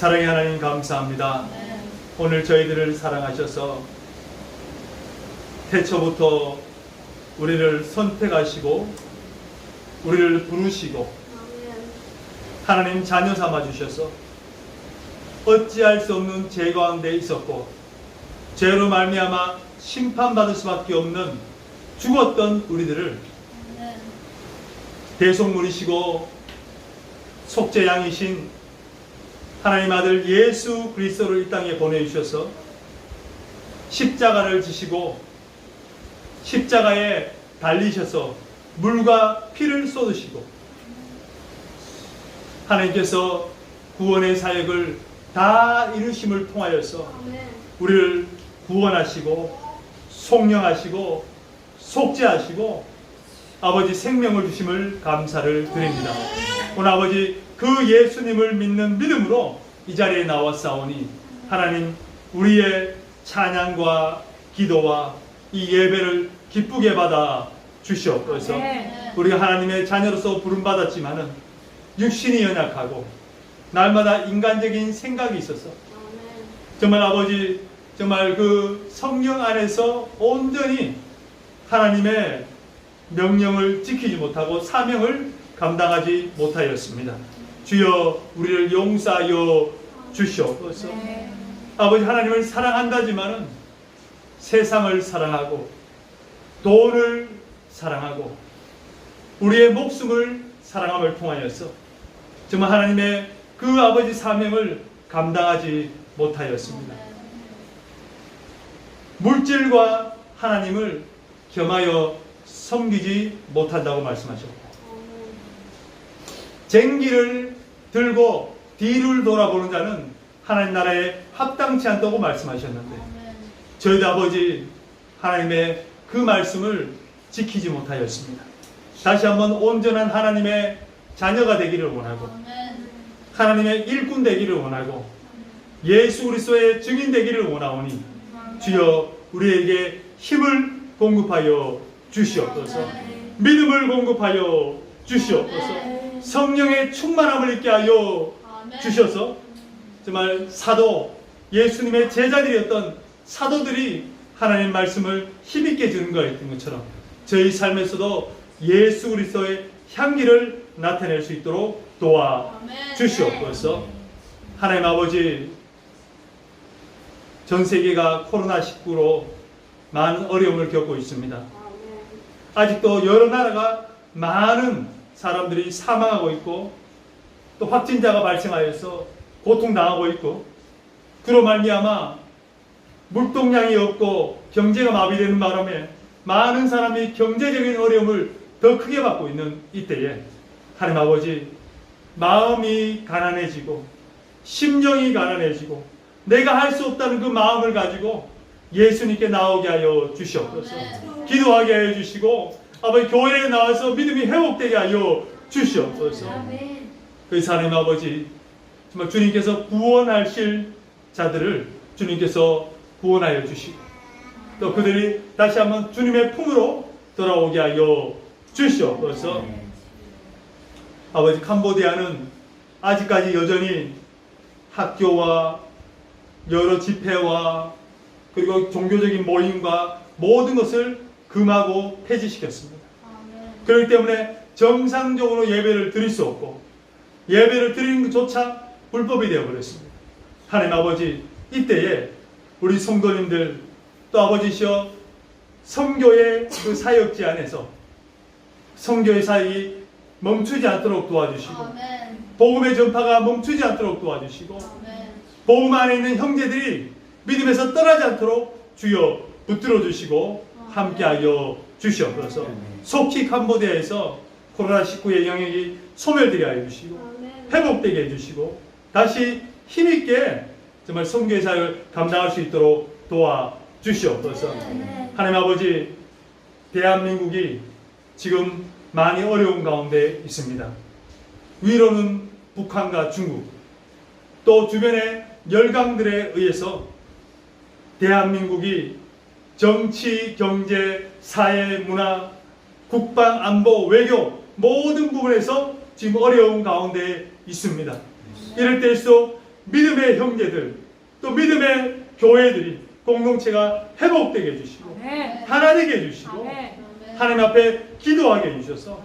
사랑의 하나님 감사합니다. 오늘 저희들을 사랑하셔서 태초부터 우리를 선택하시고 우리를 부르시고 하나님 자녀 삼아 주셔서 어찌할 수 없는 죄 가운데 있었고 죄로 말미암아 심판받을 수밖에 없는 죽었던 우리들을 대속물이시고 속죄양이신 하나님 아들 예수 그리스도를 이 땅에 보내주셔서 십자가를 지시고 십자가에 달리셔서 물과 피를 쏟으시고 하나님께서 구원의 사역을 다 이루심을 통하여서 우리를 구원하시고 속량하시고 속죄하시고 아버지 생명을 주심을 감사를 드립니다. 오늘 아버지 그 예수님을 믿는 믿음으로 이 자리에 나왔사오니 하나님 우리의 찬양과 기도와 이 예배를 기쁘게 받아 주시옵소서. 우리가 하나님의 자녀로서 부름받았지만은 육신이 연약하고 날마다 인간적인 생각이 있어서 정말 아버지 정말 그 성령 안에서 온전히 하나님의 명령을 지키지 못하고 사명을 감당하지 못하였습니다. 주여 우리를 용서하여 주시옵소서. 아버지 하나님을 사랑한다지만은 세상을 사랑하고 돈을 사랑하고 우리의 목숨을 사랑함을 통하여서 정말 하나님의 그 아버지 사명을 감당하지 못하였습니다. 물질과 하나님을 겸하여 섬기지 못한다고 말씀하셨고 쟁기를 들고 뒤를 돌아보는 자는 하나님 나라에 합당치 않다고 말씀하셨는데 저희도 아버지 하나님의 그 말씀을 지키지 못하였습니다. 다시 한번 온전한 하나님의 자녀가 되기를 원하고 하나님의 일꾼 되기를 원하고 예수 그리스도의 증인 되기를 원하오니 주여 우리에게 힘을 공급하여 주시옵소서. 믿음을 공급하여 주시옵소서. 성령의 충만함을 있게 하여 주셔서 정말 사도 예수님의 제자들이었던 사도들이 하나님 말씀을 힘있게 주는 것처럼 저희 삶에서도 예수 그리스도의 향기를 나타낼 수 있도록 도와 주시옵소서. 하나님 아버지 전 세계가 코로나19로 많은 어려움을 겪고 있습니다. 아직도 여러 나라가 많은 사람들이 사망하고 있고 또 확진자가 발생하여서 고통당하고 있고 그로 말미암아 물동량이 없고 경제가 마비되는 바람에 많은 사람이 경제적인 어려움을 더 크게 받고 있는 이때에 하나님 아버지 마음이 가난해지고 심령이 가난해지고 내가 할 수 없다는 그 마음을 가지고 예수님께 나오게 하여 주시옵소서. 기도하게 하여 주시고 아버지 교회에 나와서 믿음이 회복되게 하여 주시옵소서. 그래서 하나님 아버지 정말 주님께서 구원하실 자들을 주님께서 구원하여 주시고 또 그들이 다시 한번 주님의 품으로 돌아오게 하여 주시옵소서. 아버지 캄보디아는 아직까지 여전히 학교와 여러 집회와 그리고 종교적인 모임과 모든 것을 금하고 폐지시켰습니다. 그렇기 때문에 정상적으로 예배를 드릴 수 없고 예배를 드리는 것조차 불법이 되어버렸습니다. 하나님 아버지 이때에 우리 성도님들 또 아버지시여 선교의 그 사역지 안에서 선교의 사역이 멈추지 않도록 도와주시고 복음의 전파가 멈추지 않도록 도와주시고 복음 안에 있는 형제들이 믿음에서 떠나지 않도록 주여 붙들어 주시고 함께하여 주시옵소서. 속히 캄보디아에서 코로나19의 영역이 소멸되게 하여 주시고 회복되게 해주시고 다시 힘있게 정말 선교의 사역을 감당할 수 있도록 도와주시옵소서. 하나님 아버지 대한민국이 지금 많이 어려운 가운데 있습니다. 위로는 북한과 중국 또 주변의 열강들에 의해서 대한민국이 정치, 경제, 사회, 문화, 국방, 안보, 외교 모든 부분에서 지금 어려운 가운데 있습니다. 이럴 때일수록 믿음의 믿음의 형제들, 또 믿음의 교회들이, 공동체가 회복되게 해주시고 하나 되게 해주시고 하나님 앞에 기도하게 해주셔서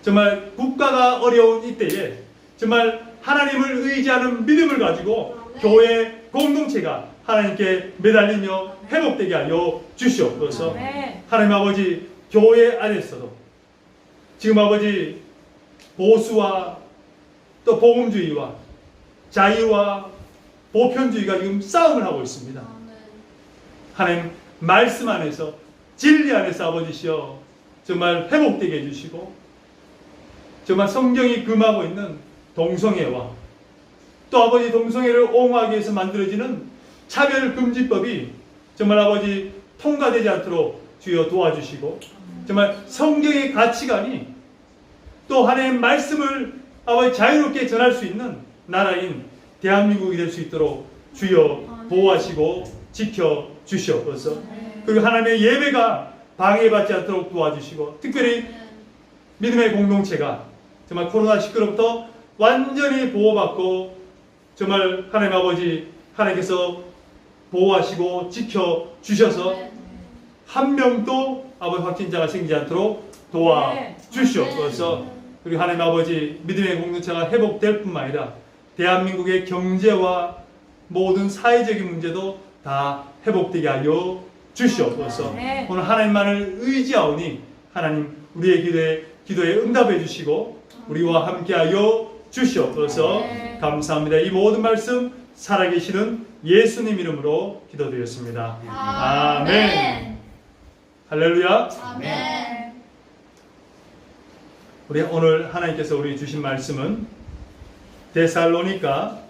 정말 국가가 어려운 이때에 정말 하나님을 의지하는 믿음을 가지고 교회 공동체가 하나님께 매달리며 회복되게 하여 주시옵소서. 하나님 아버지, 교회 안에서도 지금 아버지 보수와 또 복음주의와 자유와 보편주의가 지금 싸움을 하고 있습니다. 하나님 말씀 안에서, 진리 안에서 아버지시여 정말 회복되게 해주시고, 정말 성경이 금하고 있는 동성애와 또 아버지 동성애를 옹호하기 위해서 만들어지는 차별금지법이 정말 아버지 통과되지 않도록 주여 도와주시고, 정말 성경의 가치관이 또 하나님의 말씀을 아버지 자유롭게 전할 수 있는 나라인 대한민국이 될 수 있도록 주여 보호하시고 지켜 주시옵소서. 그리고 하나님의 예배가 방해받지 않도록 도와주시고, 특별히 믿음의 공동체가 정말 코로나19로부터 완전히 보호받고 정말 하나님 아버지 하나님께서 보호하시고 지켜 주셔서 한 명도 아버지 확진자가 생기지 않도록 도와주시옵소서. 그리고 하나님 아버지 믿음의 공동체가 회복될 뿐만 아니라 대한민국의 경제와 모든 사회적인 문제도 다 회복되게 하여 주시옵소서. 오늘 하나님만을 의지하오니 하나님 우리의 기도에 응답해 주시고 우리와 함께하여 주시옵소서. 감사합니다. 이 모든 말씀 살아계시는 예수님 이름으로 기도드렸습니다. 아멘. 할렐루야. 아멘. 우리 오늘 하나님께서 우리 주신 말씀은 데살로니가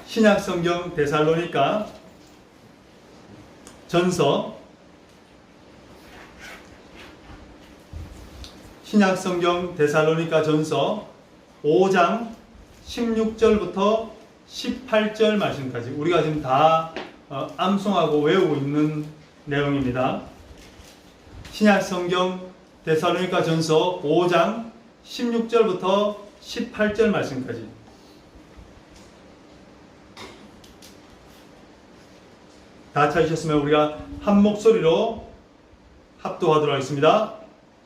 신약성경 데살로니가 전서 신약성경 데살로니가 전서 5장 16절부터 18절 말씀까지 우리가 지금 다 암송하고 외우고 있는 내용입니다. 신약성경 데살로니가 전서 5장 16절부터 18절 말씀까지 다 찾으셨으면 우리가 한 목소리로 합독하도록 하겠습니다.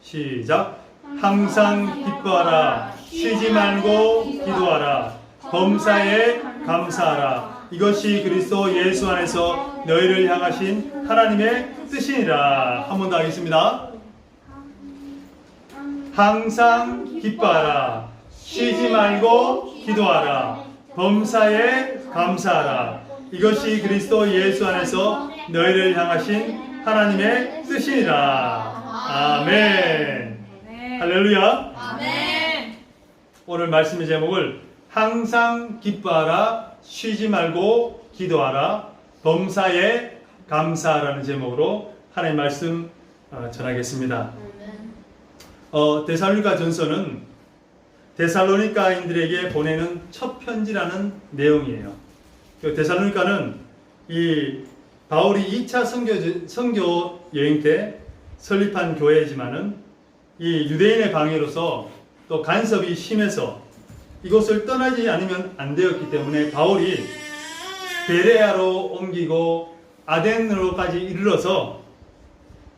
시작. 항상 기뻐하라. 쉬지 말고 기도하라. 범사에 감사하라. 이것이 그리스도 예수 안에서 너희를 향하신 하나님의 뜻이니라. 한 번 더 하겠습니다. 항상 기뻐하라. 쉬지 말고 기도하라. 범사에 감사하라. 이것이 그리스도 예수 안에서 너희를 향하신 하나님의 뜻이니라. 아멘. 할렐루야. 아멘. 오늘 말씀의 제목을 항상 기뻐하라, 쉬지 말고 기도하라, 범사에 감사하라는 제목으로 하나님의 말씀 전하겠습니다. 데살로니가 전서는 데살로니가인들에게 보내는 첫 편지라는 내용이에요. 데살로니가는 이 바울이 2차 선교 여행 때 설립한 교회지만은 이 유대인의 방해로서 또 간섭이 심해서 이곳을 떠나지 않으면 안 되었기 때문에 바울이 베레아로 옮기고 아덴으로까지 이르러서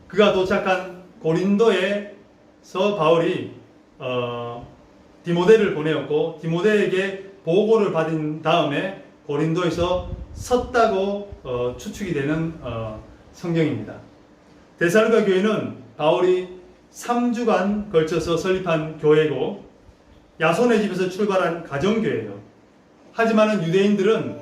그가 도착한 고린도에서 바울이 디모데를 보내었고 디모데에게 보고를 받은 다음에 고린도에서 섰다고 추측이 되는 성경입니다. 데살로니가 교회는 바울이 3주간 걸쳐서 설립한 교회고 야손의 집에서 출발한 가정교회예요. 하지만 유대인들은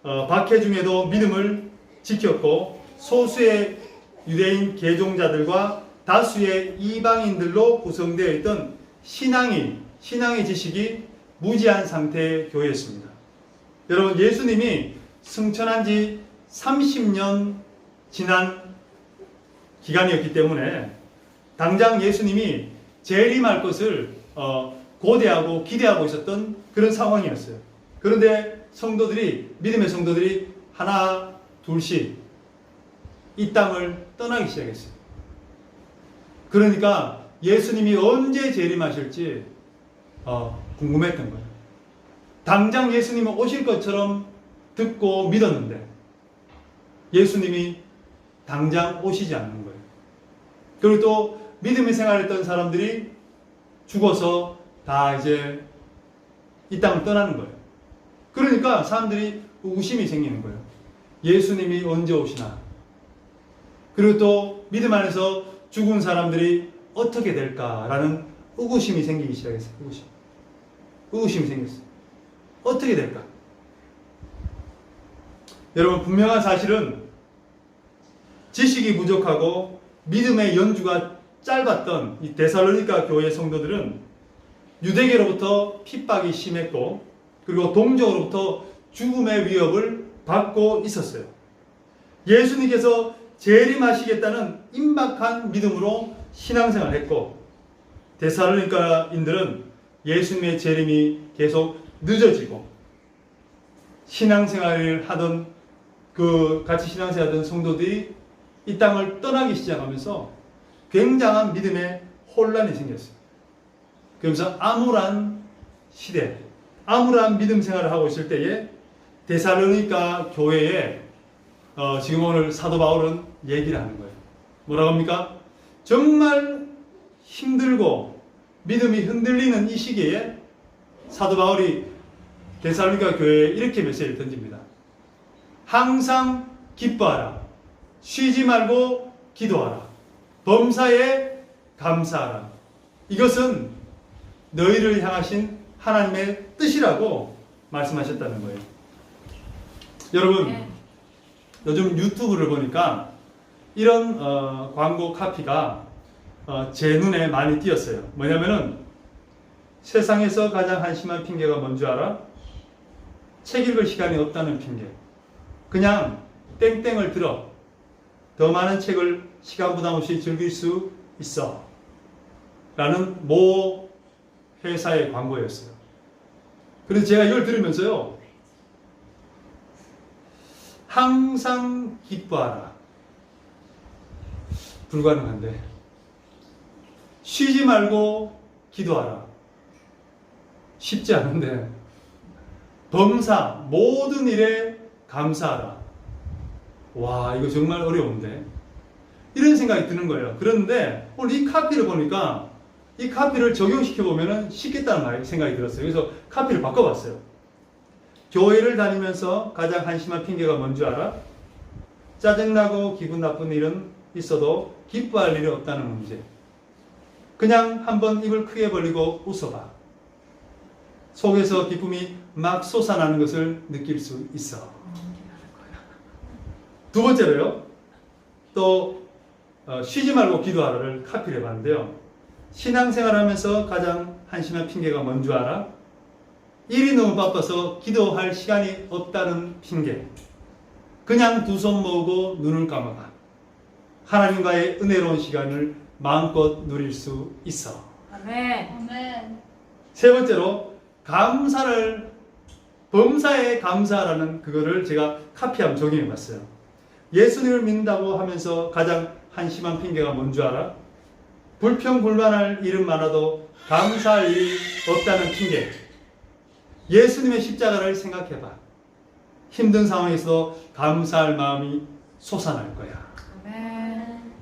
박해 중에도 믿음을 지켰고 소수의 유대인 개종자들과 다수의 이방인들로 구성되어 있던 신앙의 지식이 무지한 상태의 교회였습니다. 여러분, 예수님이 승천한 지 30년 지난 기간이었기 때문에 당장 예수님이 재림할 것을 고대하고 기대하고 있었던 그런 상황이었어요. 그런데 믿음의 성도들이 하나 둘씩 이 땅을 떠나기 시작했어요. 그러니까 예수님이 언제 재림하실지 궁금했던 거예요. 당장 예수님은 오실 것처럼 듣고 믿었는데 예수님이 당장 오시지 않는 거예요. 그리고 또 믿음의 생활했던 사람들이 죽어서 다 이제 이 땅을 떠나는 거예요. 그러니까 사람들이 의구심이 생기는 거예요. 예수님이 언제 오시나? 그리고 또 믿음 안에서 죽은 사람들이 어떻게 될까라는 의구심이 생기기 시작했어요. 의구심이 생겼어요. 어떻게 될까? 여러분, 분명한 사실은 지식이 부족하고 믿음의 연주가 짧았던 이 데살로니가 교회 성도들은 유대계로부터 핍박이 심했고, 그리고 동족으로부터 죽음의 위협을 받고 있었어요. 예수님께서 재림하시겠다는 임박한 믿음으로 신앙생활을 했고, 데살로니가인들은 예수님의 재림이 계속 늦어지고, 신앙생활을 하던 같이 신앙생활하던 성도들이 이 땅을 떠나기 시작하면서 굉장한 믿음의 혼란이 생겼어요. 그러면서 암울한 시대, 암울한 믿음 생활을 하고 있을 때에 데살로니가 교회에 지금 오늘 사도 바울은 얘기를 하는 거예요. 뭐라고 합니까? 정말 힘들고 믿음이 흔들리는 이 시기에 사도 바울이 데살로니가 교회에 이렇게 메시지를 던집니다. 항상 기뻐하라. 쉬지 말고 기도하라. 범사에 감사하라. 이것은 너희를 향하신 하나님의 뜻이라고 말씀하셨다는 거예요. 여러분, 요즘 유튜브를 보니까 이런 광고 카피가 제 눈에 많이 띄었어요. 뭐냐면은 세상에서 가장 한심한 핑계가 뭔지 알아? 책 읽을 시간이 없다는 핑계. 그냥 땡땡을 들어 더 많은 책을 시간 부담 없이 즐길 수 있어 라는 모 회사의 광고였어요. 그래서 제가 이걸 들으면서요, 항상 기뻐하라. 불가능한데. 쉬지 말고 기도하라. 쉽지 않은데. 범사, 모든 일에 감사하라. 와, 이거 정말 어려운데. 이런 생각이 드는 거예요. 그런데 오늘 이 카피를 보니까 이 카피를 적용시켜보면 쉽겠다는 생각이 들었어요. 그래서 카피를 바꿔봤어요. 교회를 다니면서 가장 한심한 핑계가 뭔지 알아? 짜증나고 기분 나쁜 일은 있어도 기뻐할 일이 없다는 문제. 그냥 한번 입을 크게 벌리고 웃어봐. 속에서 기쁨이 막 솟아나는 것을 느낄 수 있어. 두 번째로요, 또 쉬지 말고 기도하라를 카피를 해봤는데요. 신앙생활 하면서 가장 한심한 핑계가 뭔지 알아? 일이 너무 바빠서 기도할 시간이 없다는 핑계. 그냥 두 손 모으고 눈을 감아봐. 하나님과의 은혜로운 시간을 마음껏 누릴 수 있어. 아멘. 아멘. 세 번째로 범사에 감사하라는 그거를 제가 카피하면 적용해 봤어요. 예수님을 믿는다고 하면서 가장 한심한 핑계가 뭔지 알아? 불평불만할 일은 많아도 감사할 일이 없다는 핑계. 예수님의 십자가를 생각해봐. 힘든 상황에서 감사할 마음이 솟아날 거야. 아멘.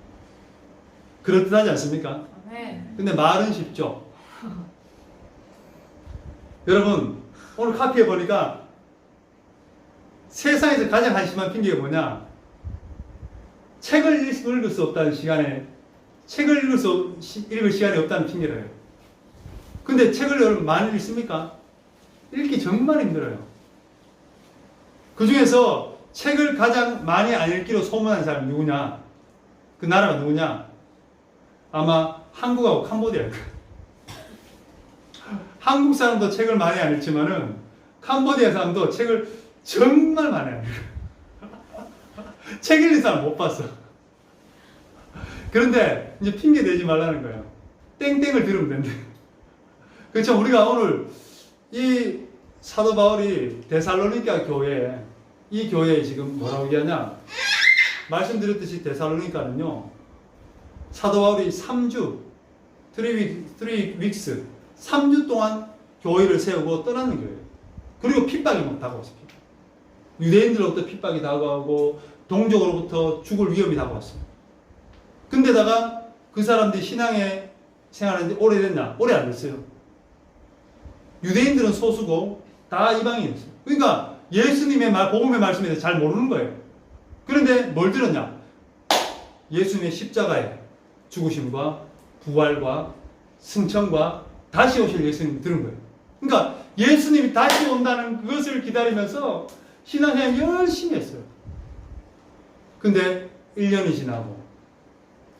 그렇듯하지 않습니까? 아멘. 근데 말은 쉽죠. 여러분, 오늘 카피해 보니까 세상에서 가장 한심한 핑계가 뭐냐? 책을 읽을 수 없다는 시간에, 책을 읽을 시간이 없다는 핑계래요. 근데 책을 여러분 많이 읽습니까? 읽기 정말 힘들어요. 그 중에서 책을 가장 많이 안 읽기로 소문난 사람이 누구냐? 그 나라가 누구냐? 아마 한국하고 캄보디아일 거예요. 한국 사람도 책을 많이 안 읽지만은 캄보디아 사람도 책을 정말 많이 안 읽어요. 책 읽는 사람 못 봤어. 그런데 이제 핑계 대지 말라는 거예요. 땡땡을 들으면 된대. 그렇죠. 우리가 오늘 이 사도 바울이 데살로니가 교회에, 이 교회에 지금 뭐라고 얘기하냐? 말씀드렸듯이 데살로니가는요, 사도 바울이 3주, 3 weeks, 3주 동안 교회를 세우고 떠나는 거예요. 그리고 핍박이 막 다가왔어요. 유대인들로부터 핍박이 다가오고 동족으로부터 죽을 위험이 다가왔어요. 근데다가 그 사람들이 신앙에 생활하는데 오래됐나? 오래 안 됐어요. 유대인들은 소수고 다 이방인이었어요. 그러니까 예수님의 복음의 말씀에 대해서 잘 모르는 거예요. 그런데 뭘 들었냐? 예수님의 십자가의 죽으심과 부활과 승천과 다시 오실 예수님을 들은 거예요. 그러니까 예수님이 다시 온다는 그것을 기다리면서 신앙생활 열심히 했어요. 근데 1년이 지나고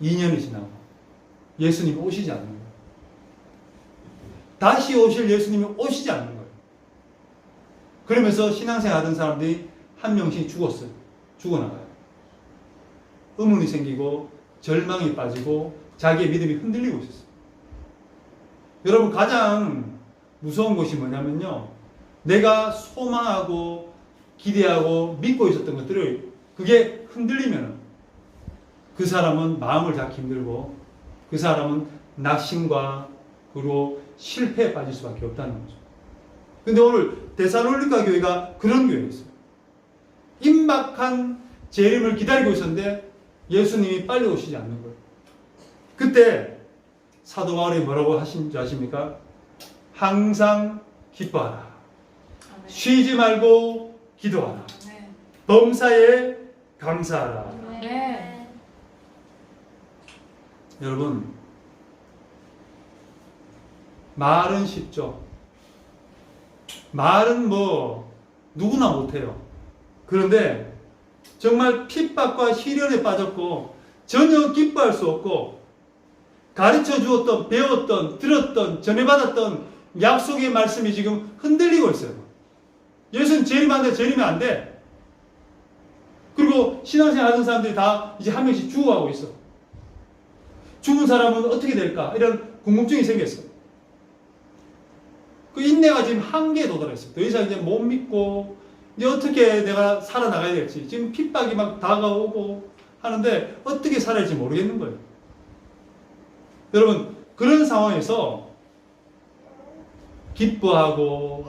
2년이 지나고 예수님이 오시지 않는 거예요. 다시 오실 예수님이 오시지 않는 거예요. 그러면서 신앙생활 하던 사람들이 한 명씩 죽었어요. 죽어나가요. 의문이 생기고 절망이 빠지고 자기의 믿음이 흔들리고 있었어요. 여러분, 가장 무서운 것이 뭐냐면요, 내가 소망하고 기대하고 믿고 있었던 것들을 그게 흔들리면 그 사람은 마음을 잡기 힘들고 그 사람은 낙심과 그리고 실패에 빠질 수밖에 없다는 거죠. 근데 오늘 데살로니가 교회가 그런 교회였어요. 임박한 재림을 기다리고 있었는데 예수님이 빨리 오시지 않는 거예요. 그때 사도 바울이 뭐라고 하신 줄 아십니까? 항상 기뻐하라. 쉬지 말고 기도하라. 범사에 감사하라. 네. 여러분, 말은 쉽죠. 말은 뭐 누구나 못해요. 그런데 정말 핍박과 시련에 빠졌고 전혀 기뻐할 수 없고 가르쳐 주었던, 배웠던, 들었던, 전해받았던 약속의 말씀이 지금 흔들리고 있어요. 예수는 재림하는데 재림이 안 돼. 그리고 신앙생활 하는 사람들이 다 이제 한 명씩 죽어가고 있어. 죽은 사람은 어떻게 될까? 이런 궁금증이 생겼어. 그 인내가 지금 한계에 도달했어요. 더 이상 이제 못 믿고 이제 어떻게 내가 살아나가야 될지, 지금 핍박이 막 다가오고 하는데 어떻게 살아야 할지 모르겠는 거예요. 여러분, 그런 상황에서 기뻐하고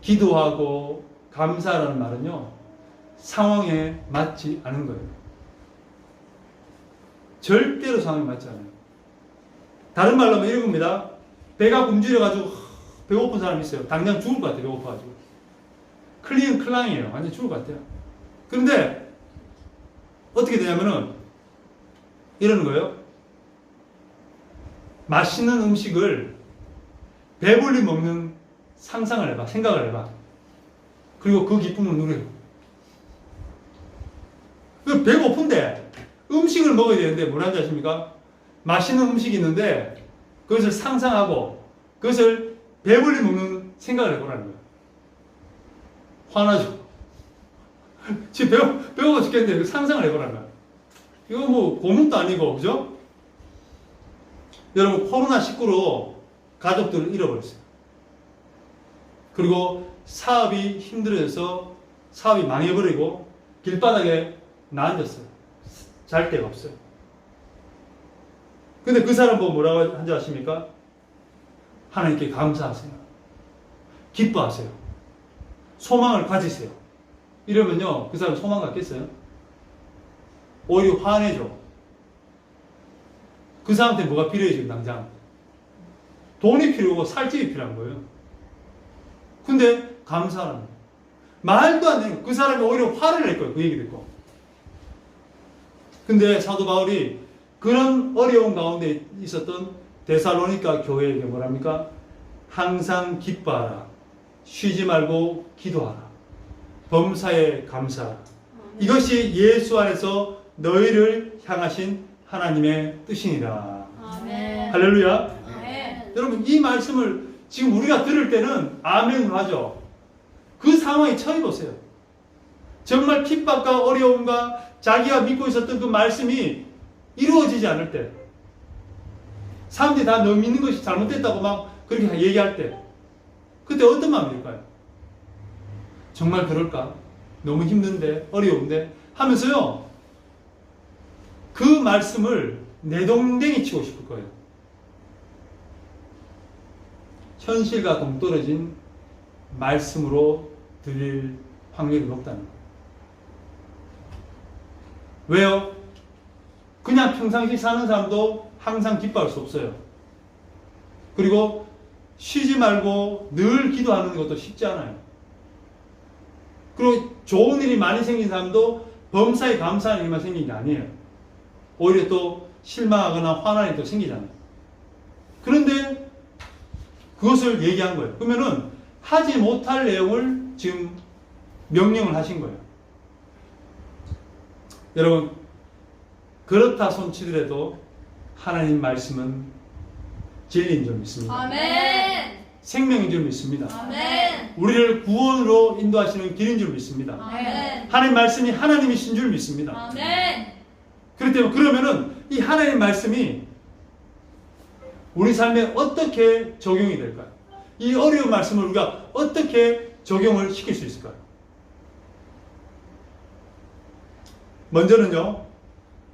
기도하고 감사라는 말은요, 상황에 맞지 않은 거예요. 절대로 상황에 맞지 않아요. 다른 말로 하면 이런 겁니다. 배가 굶주려가지고 배고픈 사람이 있어요. 당장 죽을 것 같아요. 배고파가지고. 클랑이에요. 완전 죽을 것 같아요. 그런데 어떻게 되냐면은 이러는 거예요. 맛있는 음식을 배불리 먹는 상상을 해봐. 생각을 해봐. 그리고 그 기쁨을 누려요. 배고픈데 음식을 먹어야 되는데 뭐라는지 아십니까? 맛있는 음식이 있는데 그것을 상상하고 그것을 배불리 먹는 생각을 해보라는 거예요. 화나죠? 지금 배고파 죽겠는데 상상을 해보라는 거예요. 이거 뭐 고문도 아니고, 그죠? 여러분, 코로나19로 가족들을 잃어버렸어요. 그리고 사업이 힘들어져서 사업이 망해버리고 길바닥에 나앉았어요. 잘 데가 없어요. 근데 그 사람 보고 뭐라고 한지 아십니까? 하나님께 감사하세요. 기뻐하세요. 소망을 가지세요. 이러면요, 그 사람 소망 갖겠어요? 오히려 화내죠. 그 사람한테 뭐가 필요해, 지금 당장? 돈이 필요하고 살집이 필요한 거예요. 근데 감사하는 거예요. 말도 안 되는 거예요. 그 사람이 오히려 화를 낼 거예요. 그 얘기 듣고. 근데 사도 바울이 그런 어려운 가운데 있었던 데살로니가 교회에게 뭐랍니까? 항상 기뻐하라. 쉬지 말고 기도하라. 범사에 감사하라. 이것이 예수 안에서 너희를 향하신 하나님의 뜻이니라. 아멘. 할렐루야. 아멘. 여러분, 이 말씀을 지금 우리가 들을 때는 아멘으로 하죠. 그 상황에 처해 보세요. 정말 핍박과 어려움과 자기가 믿고 있었던 그 말씀이 이루어지지 않을 때, 사람들이 다 너 믿는 것이 잘못됐다고 막 그렇게 얘기할 때, 그때 어떤 마음이 들까요? 정말 그럴까? 너무 힘든데, 어려운데 하면서요, 그 말씀을 내동댕이 치고 싶을 거예요. 현실과 동떨어진 말씀으로 들릴 확률이 높다는 거예요. 왜요? 그냥 평상시 사는 사람도 항상 기뻐할 수 없어요. 그리고 쉬지 말고 늘 기도하는 것도 쉽지 않아요. 그리고 좋은 일이 많이 생긴 사람도 범사에 감사하는 일만 생긴 게 아니에요. 오히려 또 실망하거나 화나는 일도 생기잖아요. 그런데 그것을 얘기한 거예요. 그러면은 하지 못할 내용을 지금 명령을 하신 거예요. 여러분, 그렇다 손치더라도 하나님 말씀은 진리인 줄 믿습니다. 아멘. 생명인 줄 믿습니다. 아멘. 우리를 구원으로 인도하시는 길인 줄 믿습니다. 아멘. 하나님 말씀이 하나님이신 줄 믿습니다. 아멘. 그렇기 때문에 그러면은 이 하나님 말씀이 우리 삶에 어떻게 적용이 될까요? 이 어려운 말씀을 우리가 어떻게 적용을 시킬 수 있을까요? 먼저는요,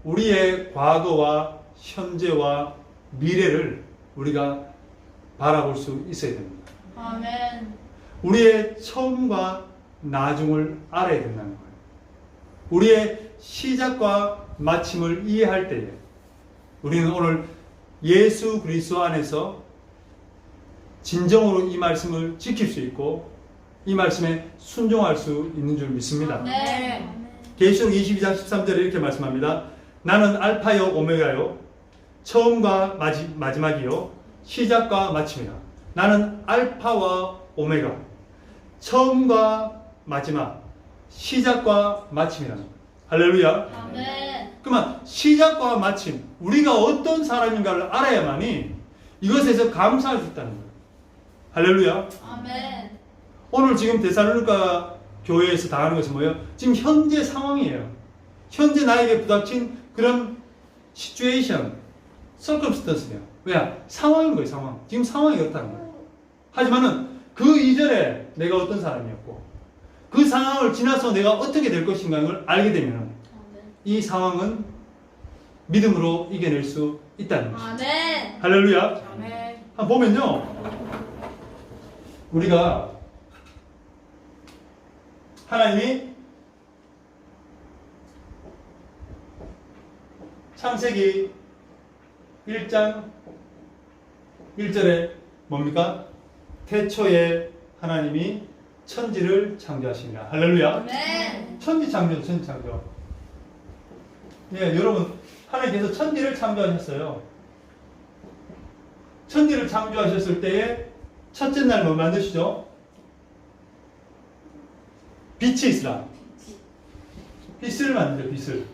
우리의 과거와 현재와 미래를 우리가 바라볼 수 있어야 됩니다. 아멘. 우리의 처음과 나중을 알아야 된다는 거예요. 우리의 시작과 마침을 이해할 때에 우리는 오늘 예수 그리스도 안에서 진정으로 이 말씀을 지킬 수 있고 이 말씀에 순종할 수 있는 줄 믿습니다. 네. 계시록 22장 13절에 이렇게 말씀합니다. 나는 알파요 오메가요 처음과 마지막이요 시작과 마침이라. 나는 알파와 오메가 처음과 마지막 시작과 마침이라. 할렐루야. 아멘. 그러면 시작과 마침 우리가 어떤 사람인가를 알아야만이 이것에서 감사할 수 있다는 거예요. 할렐루야. 아멘. 오늘 지금 데살로니가 교회에서 당하는 것은 뭐예요? 지금 현재 상황이에요. 현재 나에게 부닥친 그런 시츄에이션, circumstance예요. 왜? 상황인 거예요, 상황. 지금 상황이 그렇다는 거예요. 하지만은 그 이전에 내가 어떤 사람이었고 그 상황을 지나서 내가 어떻게 될 것인가를 알게 되면 이 상황은 믿음으로 이겨낼 수 있다는 것이죠. 아멘. 할렐루야. 아멘. 한번 보면요. 우리가 하나님이 창세기 1장 1절에 뭡니까? 태초에 하나님이 천지를 창조하시니라. 할렐루야. 아멘. 천지 창조, 천지 창조. 예, 여러분, 하나님께서 천지를 창조하셨어요. 천지를 창조하셨을 때에 첫째 날 뭐 만드시죠? 빛이 있으라. 빛을 만들죠, 빛을.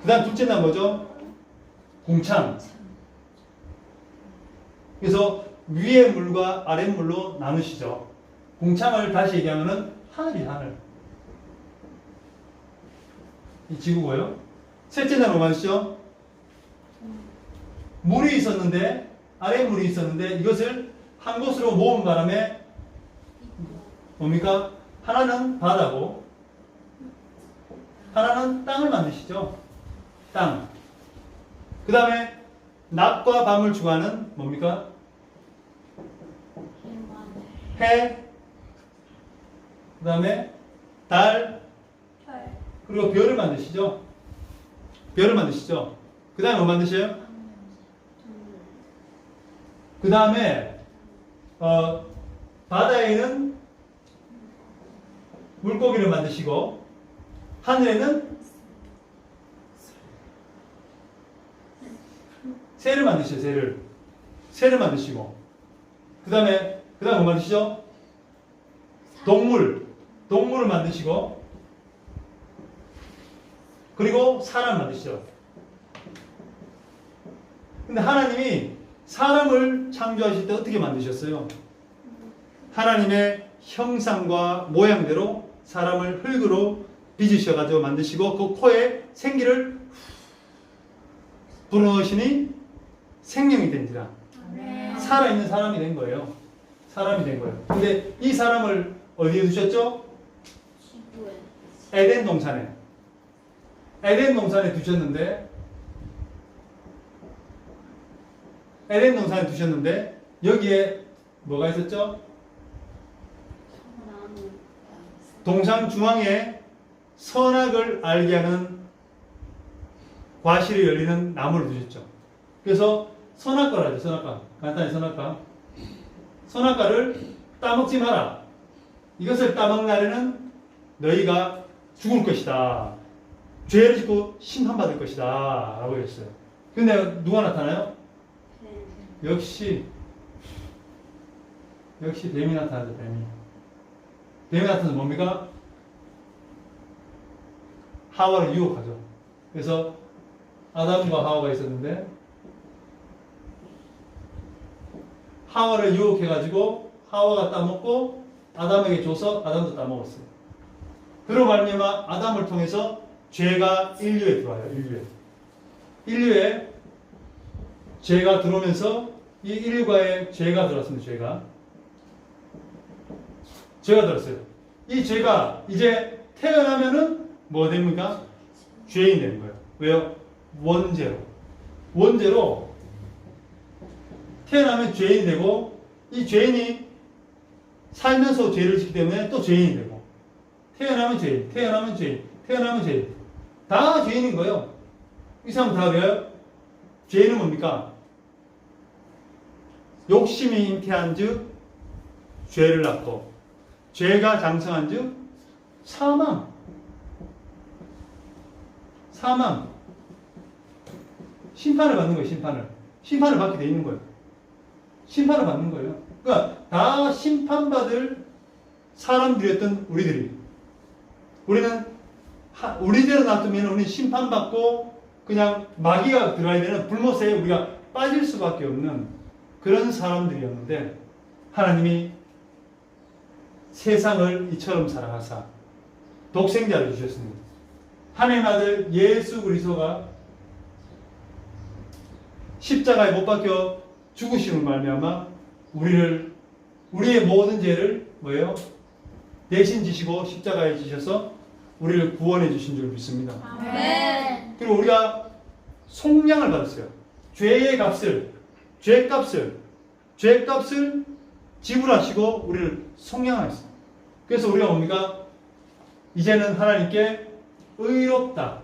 그 다음 둘째 날 뭐죠? 공창. 그래서 위의 물과 아래 물로 나누시죠. 공창을 다시 얘기하면은 하늘이 하늘. 이 지구고요. 셋째 날 뭐 만드시죠? 물이 있었는데, 아래 물이 있었는데, 이것을 한 곳으로 모은 바람에, 뭡니까? 하나는 바다고, 하나는 땅을 만드시죠. 땅. 그 다음에, 낮과 밤을 주관하는, 뭡니까? 해. 그 다음에, 달. 그리고 별을 만드시죠. 별을 만드시죠. 그 다음에 뭐 만드셔요? 그 다음에 바다에는 물고기를 만드시고 하늘에는 새를 만드시죠. 새를 만드시고 그 다음에 뭐 만드시죠? 동물을 만드시고 그리고 사람 만드시죠. 근데 하나님이 사람을 창조하실 때 어떻게 만드셨어요? 하나님의 형상과 모양대로 사람을 흙으로 빚으셔가지고 만드시고 그 코에 생기를 불어넣으시니 생명이 된지라. 살아있는 사람이 된 거예요. 사람이 된 거예요. 근데 이 사람을 어디에 두셨죠? 에덴 동산에. 에덴 동산에 두셨는데 여기에 뭐가 있었죠? 동상 중앙에 선악을 알게 하는 과실이 열리는 나무를 두셨죠. 그래서 선악과라죠. 선악과. 간단히 선악과. 선악과를 따먹지 마라. 이것을 따먹는 날에는 너희가 죽을 것이다. 죄를 짓고 심판받을 것이다. 라고 했어요. 근데 누가 나타나요? 역시 뱀이 나타나죠. 뱀이 나타나서 뭡니까? 하와를 유혹하죠. 그래서 아담과 하와가 있었는데 하와를 유혹해가지고 하와가 따먹고 아담에게 줘서 아담도 따먹었어요. 그로 말미암아 아담을 통해서 죄가 인류에 들어와요. 인류에 죄가 들어오면서 이 인류가에 죄가 들어왔습니다. 죄가 들었어요. 이 죄가 이제 태어나면은 뭐 됩니까? 죄인 되는 거예요. 왜요? 원죄로 태어나면 죄인이 되고 이 죄인이 살면서 죄를 짓기 때문에 또 죄인이 되고 태어나면 죄인 다 죄인인 거예요. 이 사람 다 왜요? 죄인은 뭡니까? 욕심이 잉태한 즉 죄를 낳고 죄가 장성한 즉 사망 심판을 받는 거예요. 심판을 받게 돼 있는 거예요. 심판을 받는 거예요. 그러니까 다 심판받을 사람들이었던 우리는 우리대로 놔두면 우리는 심판받고 그냥 마귀가 들어야 되는 불못에 우리가 빠질 수밖에 없는 그런 사람들이었는데 하나님이 세상을 이처럼 사랑하사 독생자를 주셨습니다. 하나님 아들 예수 그리스도가 십자가에 못 박혀 죽으심을 말미암아 우리의 모든 죄를 뭐예요? 대신 지시고 십자가에 지셔서 우리를 구원해 주신 줄 믿습니다. 아멘. 그리고 우리가 속량을 받았어요. 죄값을 지불하시고 우리를 속량하셨어요. 그래서 우리가 뭡니까? 이제는 하나님께 의롭다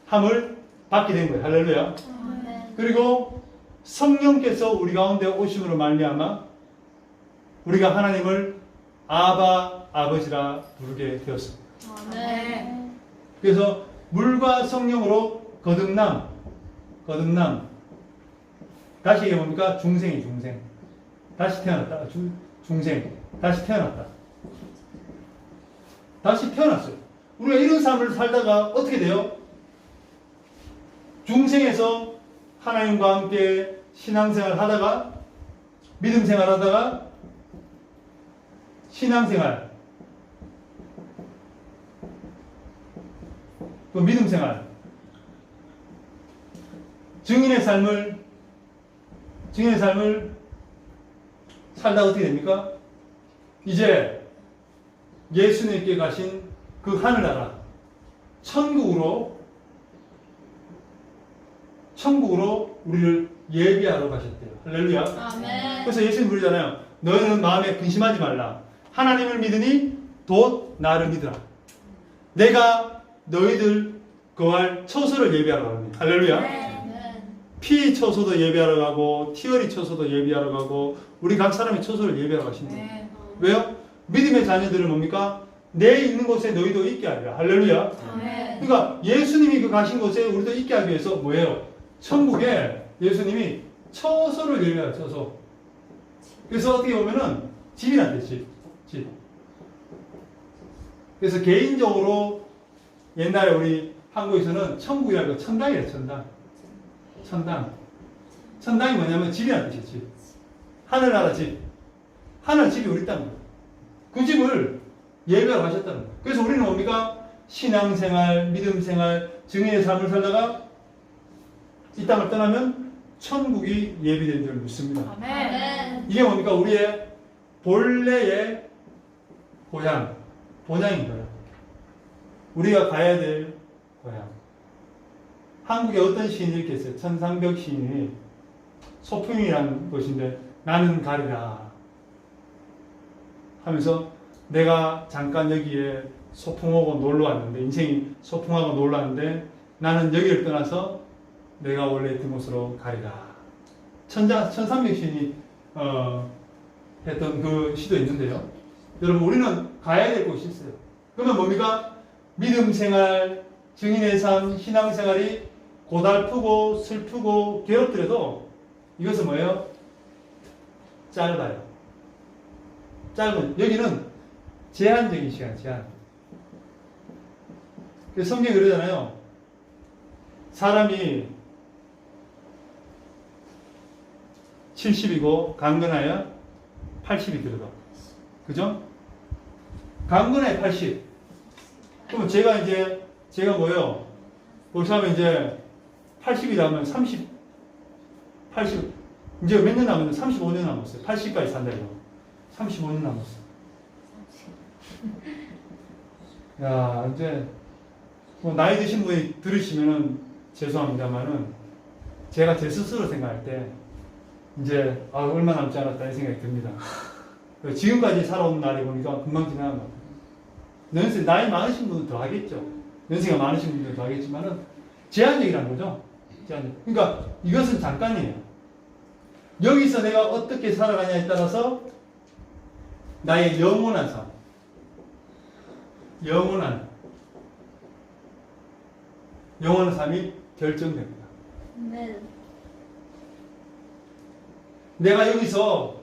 함을 받게 된 거예요. 할렐루야. 아멘. 그리고 성령께서 우리 가운데 오심으로 말미암아 우리가 하나님을 아버지라 부르게 되었습니다. 아멘. 그래서 물과 성령으로 거듭남 다시 이게 뭡니까? 중생 다시 태어났다. 다시 태어났어요. 우리가 이런 삶을 살다가 어떻게 돼요? 중생에서 하나님과 함께 신앙생활 하다가 믿음생활 하다가 신앙생활 또 믿음생활 증인의 삶을 살다가 어떻게 됩니까? 이제 예수님께 가신 그 하늘나라 천국으로 우리를 예비하러 가셨대요. 할렐루야. 아멘. 그래서 예수님 그러잖아요. 너희는 마음에 근심하지 말라. 하나님을 믿으니 곧 나를 믿으라. 내가 너희들 거할 처소를 예비하러 갑니다. 할렐루야. 아멘. 피 처소도 예비하러 가고 티어리 처소도 예비하러 가고 우리 각 사람의 처소를 예비하러 가신다. 네. 왜요? 믿음의 자녀들은 뭡니까? 내 있는 곳에 너희도 있게 하리라. 할렐루야. 아멘. 그러니까 예수님이 그 가신 곳에 우리도 있게 하기 위해서 뭐예요? 천국에 예수님이 처소를 예비하라. 처소. 그래서 어떻게 보면은 집이란데 집. 그래서 개인적으로 옛날에 우리 한국에서는 천국이라고 천당이래요. 천당이 뭐냐면 집이란 뜻이에요. 집. 하늘나라 집. 하늘 집이 우리 땅 거예요. 그 집을 예배하러 가셨다는 거예요. 그래서 우리는 뭡니까? 신앙생활, 믿음생활, 증인의 삶을 살다가 이 땅을 떠나면 천국이 예비된 줄 믿습니다. 아멘. 이게 뭡니까? 우리의 본래의 본향인 거예요. 우리가 가야 될 고향. 한국에 어떤 시인이 이렇게 했어요. 천상벽 시인이 소풍이라는 것인데 나는 가리라 하면서 내가 잠깐 여기에 소풍하고 놀러 왔는데 인생이 소풍하고 놀러 왔는데 나는 여기를 떠나서 내가 원래 있던 곳으로 가리라. 천상벽 시인이 했던 그 시도 있는데요. 여러분 우리는 가야 될 곳이 있어요. 그러면 뭡니까? 믿음 생활, 증인의 삶, 신앙 생활이 고달프고 슬프고 괴롭더라도 이것은 뭐예요? 짧아요. 짧은 여기는 제한적인 시간, 제한. 그래서 성경이 그러잖아요. 사람이 70이고 강건하여 80이 들어가. 그죠? 강건하여 80. 그럼 제가 뭐예요? 벌써 하면 이제 80이 남으면 80, 이제 몇 년 남았는데 35년 남았어요. 80까지 산다, 이거. 35년 남았어요. 야, 이제, 뭐 나이 드신 분이 들으시면은 죄송합니다만은, 제가 제 스스로 생각할 때, 이제, 얼마 남지 않았다, 이 생각이 듭니다. 지금까지 살아온 날이 보니까 금방 지나간 것 같아요. 연세, 나이 많으신 분은 더 하겠죠. 연세가 많으신 분들은 더 하겠지만은, 제한적이라는 거죠. 제한적. 그러니까, 이것은 잠깐이에요. 여기서 내가 어떻게 살아가냐에 따라서, 나의 영원한 삶, 영원한 삶이 결정됩니다. 아멘. 내가 여기서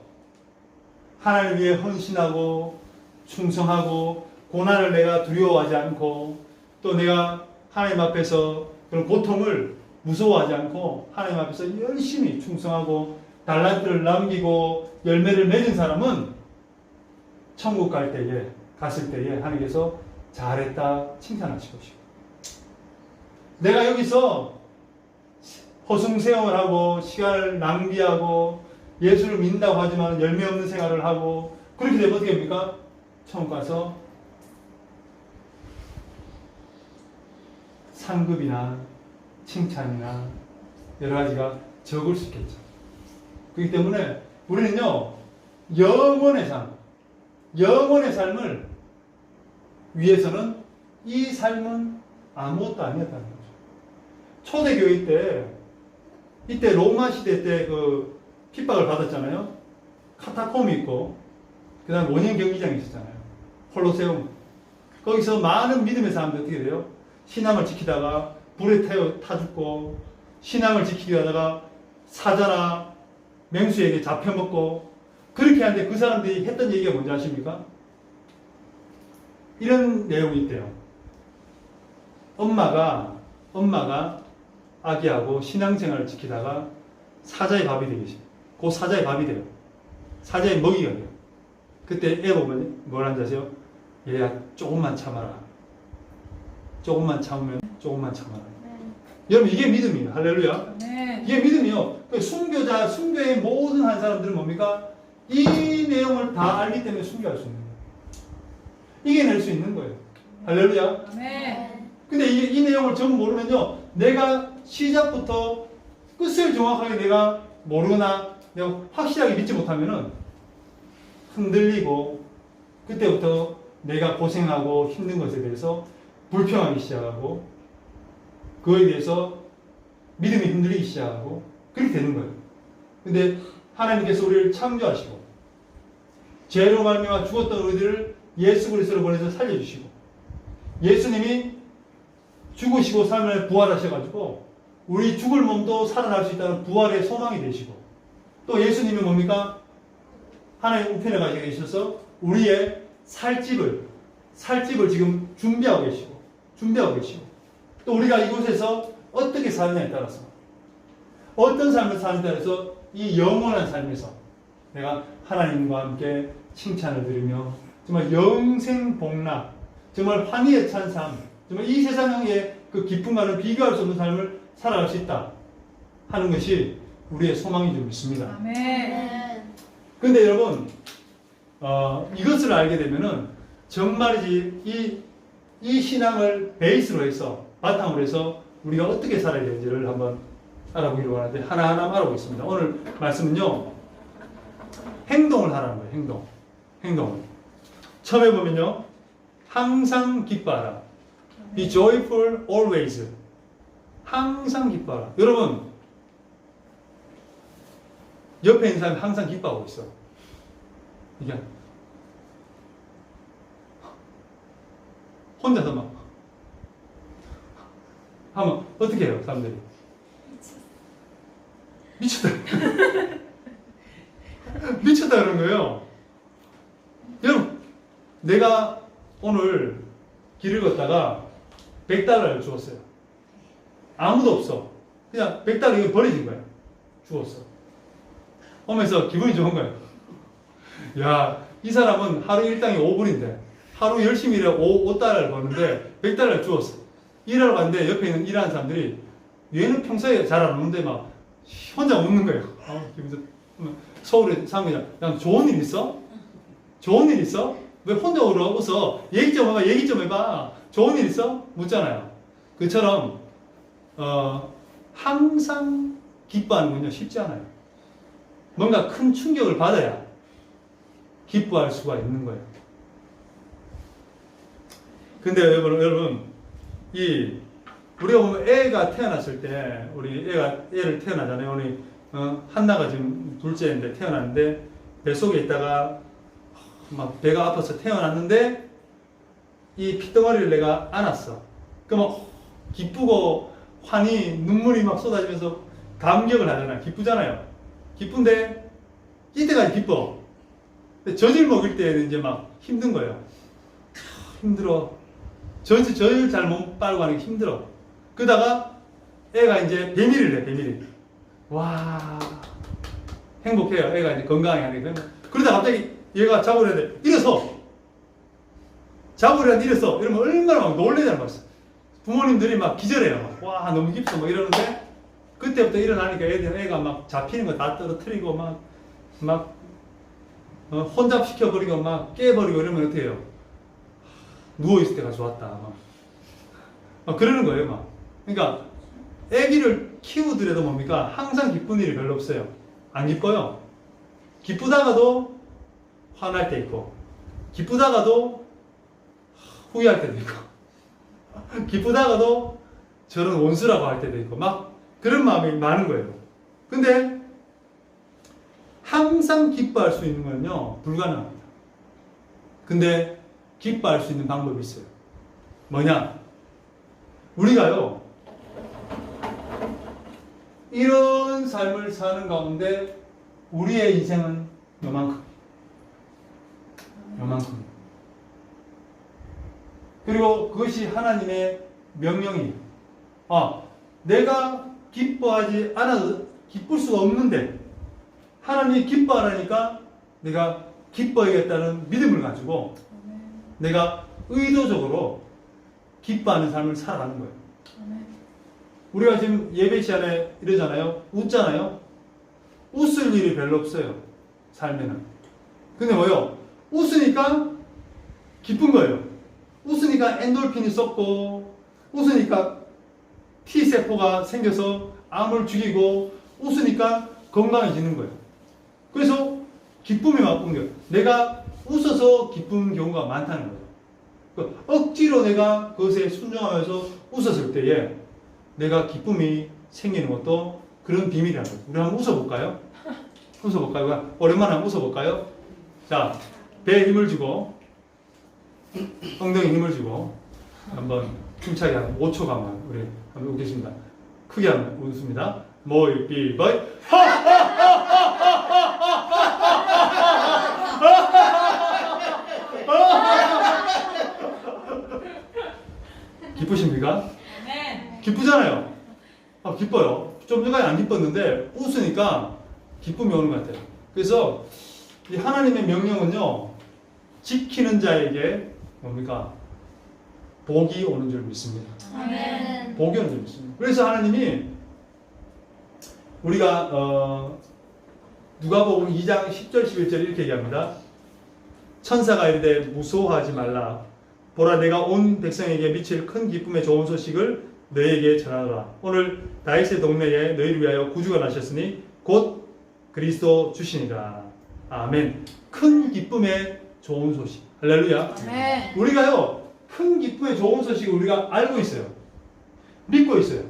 하나님 위해 헌신하고 충성하고 고난을 내가 두려워하지 않고 또 내가 하나님 앞에서 그런 고통을 무서워하지 않고 하나님 앞에서 열심히 충성하고 달란트를 남기고 열매를 맺은 사람은 천국 갔을 때에 하나님께서 잘했다 칭찬하실 것이고 내가 여기서 허송세월을 하고 시간을 낭비하고 예수를 믿는다고 하지만 열매 없는 생활을 하고 그렇게 되면 어떻게 됩니까? 천국 가서 상급이나 칭찬이나 여러 가지가 적을 수 있겠죠. 그렇기 때문에 우리는요 영원의 삶을 위해서는 이 삶은 아무것도 아니었다는 거죠. 초대교회 때 이때 로마 시대 때 그 핍박을 받았잖아요. 카타콤이 있고 그 다음 원형 경기장이 있었잖아요. 콜로세움. 거기서 많은 믿음의 사람들이 어떻게 돼요? 신앙을 지키다가 불에 타 죽고 신앙을 지키기 하다가 사자나 맹수에게 잡혀먹고 그렇게 하는데 그 사람들이 했던 얘기가 뭔지 아십니까? 이런 내용이 있대요. 엄마가 아기하고 신앙생활을 지키다가 사자의 밥이 되겠어요. 그 사자의 밥이 돼요. 사자의 먹이가 돼요. 그때 애 보면 뭘 한지 아세요? 얘야 조금만 참아라. 조금만 참으면 조금만 참아라. 여러분 이게 믿음이에요. 할렐루야. 네. 이게 믿음이요. 순교의 모든 한 사람들은 뭡니까? 이 내용을 다 알기 때문에 순교할 수 있는 거예요. 이겨낼 수 있는 거예요. 할렐루야. 아멘. 근데 이 내용을 전부 모르면요. 내가 시작부터 끝을 정확하게 내가 모르거나 내가 확실하게 믿지 못하면은 흔들리고 그때부터 내가 고생하고 힘든 것에 대해서 불평하기 시작하고 그거에 대해서 믿음이 흔들리기 시작하고 그렇게 되는 거예요. 근데 하나님께서 우리를 창조하시고 죄로 말미암아 죽었던 우리들을 예수 그리스도로 보내서 살려주시고 예수님이 죽으시고 3일 부활하셔가지고 우리 죽을 몸도 살아날 수 있다는 부활의 소망이 되시고 또 예수님이 뭡니까? 하나님 우편에 가시게 계셔서 우리의 살집을 지금 준비하고 계시고 또 우리가 이곳에서 어떻게 사느냐에 따라서 어떤 삶을 사느냐에 따라서 이 영원한 삶에서 내가 하나님과 함께 칭찬을 드리며 정말 영생복락 정말 환희에 찬 삶 정말 이 세상의 그 기쁨과는 비교할 수 없는 삶을 살아갈 수 있다 하는 것이 우리의 소망인 줄 믿습니다. 아멘. 근데 여러분 이것을 알게 되면은 정말이지 이 신앙을 베이스로 해서 바탕으로 해서 우리가 어떻게 살아야 되는지를 한번 알아보기로 하는데 하나하나 알아보겠습니다. 오늘 말씀은요. 행동을 하라는 거예요. 행동을. 처음에 보면요. 항상 기뻐하라. Be joyful always. 항상 기뻐하라. 여러분 옆에 있는 사람이 항상 기뻐하고 있어. 이게 혼자서 막 하면 어떻게 해요, 사람들이? 미쳤다. 미쳤다 그런 거예요. 여러분, 내가 오늘 길을 걷다가 100달러를 주었어요. 아무도 없어. 그냥 100달러 이거 버려진 거야. 주었어. 오면서 기분이 좋은 거예요. 야, 이 사람은 하루 일당이 5불인데 하루 열심히 일해 5달러를 버는데 100달러를 주었어. 일하러 갔는데 옆에 있는 일하는 사람들이 얘는 평소에 잘 안 오는데 막 혼자 웃는 거예요. 기분 좋. 서울에 사무장, 야, 좋은 일 있어? 좋은 일 있어? 왜 혼자 웃어? 얘기 좀 해봐. 좋은 일 있어? 묻잖아요. 그처럼 항상 기뻐하는 건요 쉽지 않아요. 뭔가 큰 충격을 받아야 기뻐할 수가 있는 거예요. 근데 여러분 우리가 보면 애가 태어났을 때 우리 애를 태어나잖아요. 우리 한나가 지금 둘째인데 태어났는데 뱃속에 있다가 막 배가 아파서 태어났는데 이 핏덩어리를 내가 안았어. 그럼 기쁘고 환히 눈물이 막 쏟아지면서 감격을 하잖아요. 기쁘잖아요. 기쁜데 이때까지 기뻐. 근데 젖을 먹일 때는 이제 막 힘든 거예요. 힘들어. 젖을 잘 못 빨고 하는 게 힘들어. 그러다가 애가 이제 배밀이를 해, 배밀이. 와, 행복해요. 애가 이제 건강하게 하니까. 그러다 갑자기 얘가 자고 일어야 돼. 일어서! 자고 일어야 돼, 일어서! 이러면 얼마나 막 놀래잖아, 벌써. 부모님들이 막 기절해요. 막, 와, 너무 깊어. 막 이러는데, 그때부터 일어나니까 애가 막 잡히는 거 다 떨어뜨리고, 혼잡시켜버리고, 막 깨버리고 이러면 어떻게 해요? 누워있을 때가 좋았다. 막 그러는 거예요, 막. 그러니까, 애기를 키우더라도 뭡니까? 항상 기쁜 일이 별로 없어요. 안 기뻐요. 기쁘다가도 화날 때 있고, 기쁘다가도 후회할 때도 있고, 기쁘다가도 저런 원수라고 할 때도 있고, 막 그런 마음이 많은 거예요. 근데 항상 기뻐할 수 있는 건요, 불가능합니다. 근데 기뻐할 수 있는 방법이 있어요. 뭐냐? 우리가요, 이런 삶을 사는 가운데 우리의 인생은 요만큼. 그리고 그것이 하나님의 명령이에요. 내가 기뻐하지 않아도 기쁠 수가 없는데 하나님이 기뻐하라니까 내가 기뻐해야겠다는 믿음을 가지고 내가 의도적으로 기뻐하는 삶을 살아가는 거예요. 우리가 지금 예배 시간에 이러잖아요. 웃잖아요. 웃을 일이 별로 없어요. 삶에는. 근데 뭐요? 웃으니까 기쁜 거예요. 웃으니까 엔돌핀이 쏟고, 웃으니까 T세포가 생겨서 암을 죽이고, 웃으니까 건강해지는 거예요. 그래서 기쁨이 맛본 거예요. 내가 웃어서 기쁜 경우가 많다는 거예요. 억지로 내가 그것에 순종하면서 웃었을 때에 내가 기쁨이 생기는 것도 그런 비밀이라는 거예요. 우리 한번 웃어볼까요? 웃어볼까요? 오랜만에 한번 웃어볼까요? 자, 배에 힘을 주고 엉덩이 힘을 주고 한번 힘차게 한 5초간만 우리 한번 웃겠습니다. 크게 한번 웃습니다. 모이비버이 기쁘십니까? 네. 기쁘잖아요. 기뻐요. 좀 전까지 안 기뻤는데 웃으니까 기쁨이 오는 것 같아요. 그래서 이 하나님의 명령은요, 지키는 자에게 뭡니까? 복이 오는 줄 믿습니다. 아멘. 복이 오는 줄 믿습니다. 그래서 하나님이 우리가 누가복음 2장 10절 11절 이렇게 얘기합니다. 천사가 이르되 무서워하지 말라. 보라 내가 온 백성에게 미칠 큰 기쁨의 좋은 소식을 너에게 전하노라. 오늘 다윗의 동네에 너희를 위하여 구주가 나셨으니 곧 그리스도 주시니라. 아멘. 큰 기쁨의 좋은 소식. 할렐루야. 아멘. 우리가요, 큰 기쁨의 좋은 소식을 우리가 알고 있어요. 믿고 있어요.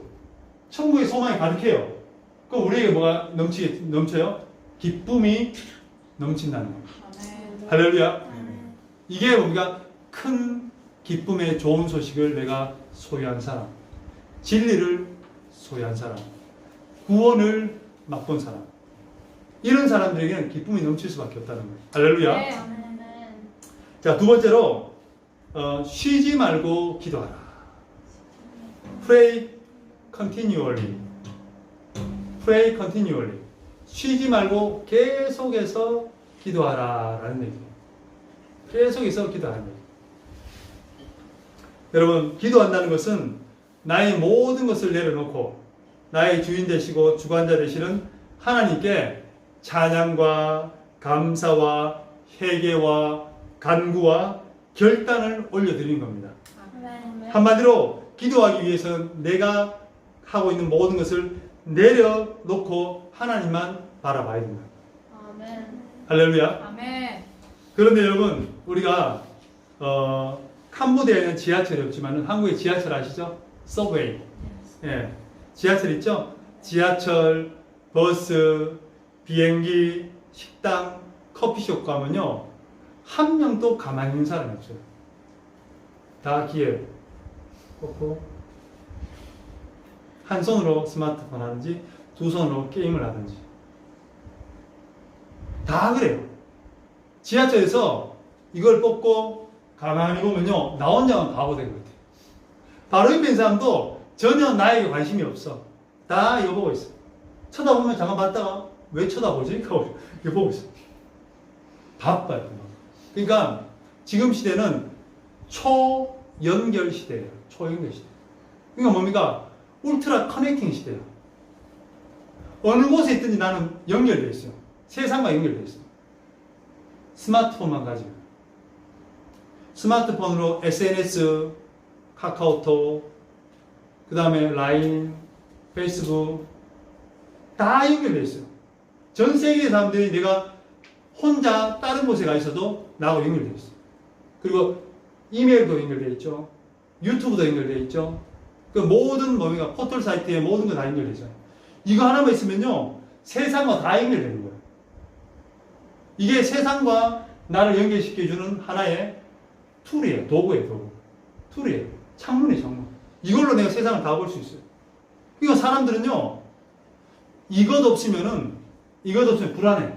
천국의 소망이 가득해요. 그럼 우리에게 뭐가 넘쳐요? 기쁨이 넘친다는 거예요. 아멘. 할렐루야. 이게 우리가 큰 기쁨의 좋은 소식을 내가 소유한 사람, 진리를 소유한 사람, 구원을 맛본 사람, 이런 사람들에게는 기쁨이 넘칠 수밖에 없다는 거예요. 할렐루야. 네. 아멘. 자, 두 번째로 쉬지 말고 기도하라. Pray continually. Pray continually. 쉬지 말고 계속해서 기도하라라는 얘기예요. 계속해서 기도하는 거예요. 여러분, 기도한다는 것은 나의 모든 것을 내려놓고 나의 주인 되시고 주관자 되시는 하나님께 찬양과 감사와 회개와 간구와 결단을 올려드리는 겁니다. 아멘. 한마디로 기도하기 위해서는 내가 하고 있는 모든 것을 내려놓고 하나님만 바라봐야 된다. 아멘. 할렐루야. 아멘. 그런데 여러분, 우리가 캄보디아에는 지하철이 없지만 한국에 지하철 아시죠? 서브웨이. 예, 지하철 있죠? 지하철, 버스, 비행기, 식당, 커피숍 가면요, 한 명도 가만히 있는 사람이 없어요. 다 귀에 꽂고 한 손으로 스마트폰 하든지 두 손으로 게임을 하든지 다 그래요. 지하철에서 이걸 뽑고 가만히 보면요, 나 혼자만 바보 된 것 같아요. 바로 옆에 있는 사람도 전혀 나에게 관심이 없어. 다 이거 보고 있어. 쳐다보면 잠깐 봤다가 왜 쳐다보지? 하고 이거 보고 있어. 바빠요. 그러니까 지금 시대는 초연결 시대예요. 초연결 시대. 그러니까 뭡니까? 울트라 커넥팅 시대예요. 어느 곳에 있든지 나는 연결되어 있어요. 세상과 연결되어 있어요. 스마트폰만 가지고. 스마트폰으로 SNS, 카카오톡, 그 다음에 라인, 페이스북 다 연결되어 있어요. 전 세계 사람들이 내가 혼자 다른 곳에 가 있어도 나하고 연결되어 있어요. 그리고 이메일도 연결되어 있죠. 유튜브도 연결되어 있죠. 그 모든 뭡니까? 포털 사이트에 모든 거 다 연결되어 있어요. 이거 하나만 있으면요, 세상과 다 연결되는 거예요. 이게 세상과 나를 연결시켜주는 하나의 툴이에요. 도구예요, 도구. 툴이에요. 창문이에요, 창문. 이걸로 내가 세상을 다 볼 수 있어요. 그러니까 사람들은요, 이것 없으면 불안해.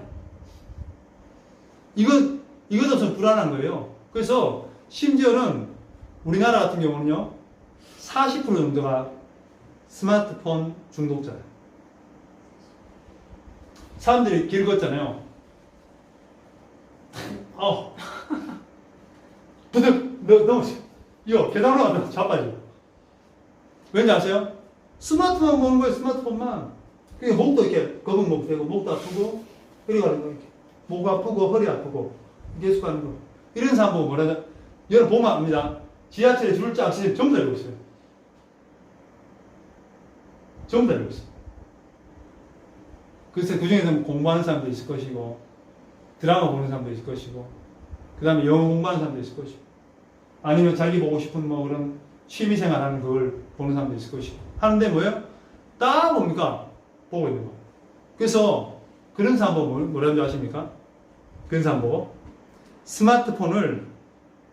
이것 없으면 불안한 거예요. 그래서 심지어는 우리나라 같은 경우는요, 40% 정도가 스마트폰 중독자예요. 사람들이 길 걷잖아요. 부득 넘어져. 이거 계단으로 가면 자빠져. 왠지 아세요? 스마트폰 보는 거예요, 스마트폰만. 그게 목도 이렇게 거북목 되고, 목도 아프고, 허리 가는 거 이렇게. 목 아프고, 허리 아프고, 계속 가는 거. 이런 사람 보고 뭐라 하냐? 여러분 보면 압니다. 지하철에 줄을 쫙 서서 전부 다 읽고 있어요. 전부 다 읽고 있어요. 그래서 그 중에서 공부하는 사람도 있을 것이고, 드라마 보는 사람도 있을 것이고, 그 다음에 영어 공부하는 사람도 있을 것이고, 아니면 자기 보고 싶은 뭐 그런 취미생활 하는 걸 보는 사람도 있을 것이고, 하는데 뭐예요? 딱 뭡니까? 보고 있는 거. 그래서 그런 사람 보고 뭐라는 줄 아십니까? 그런 사람 보고 스마트폰을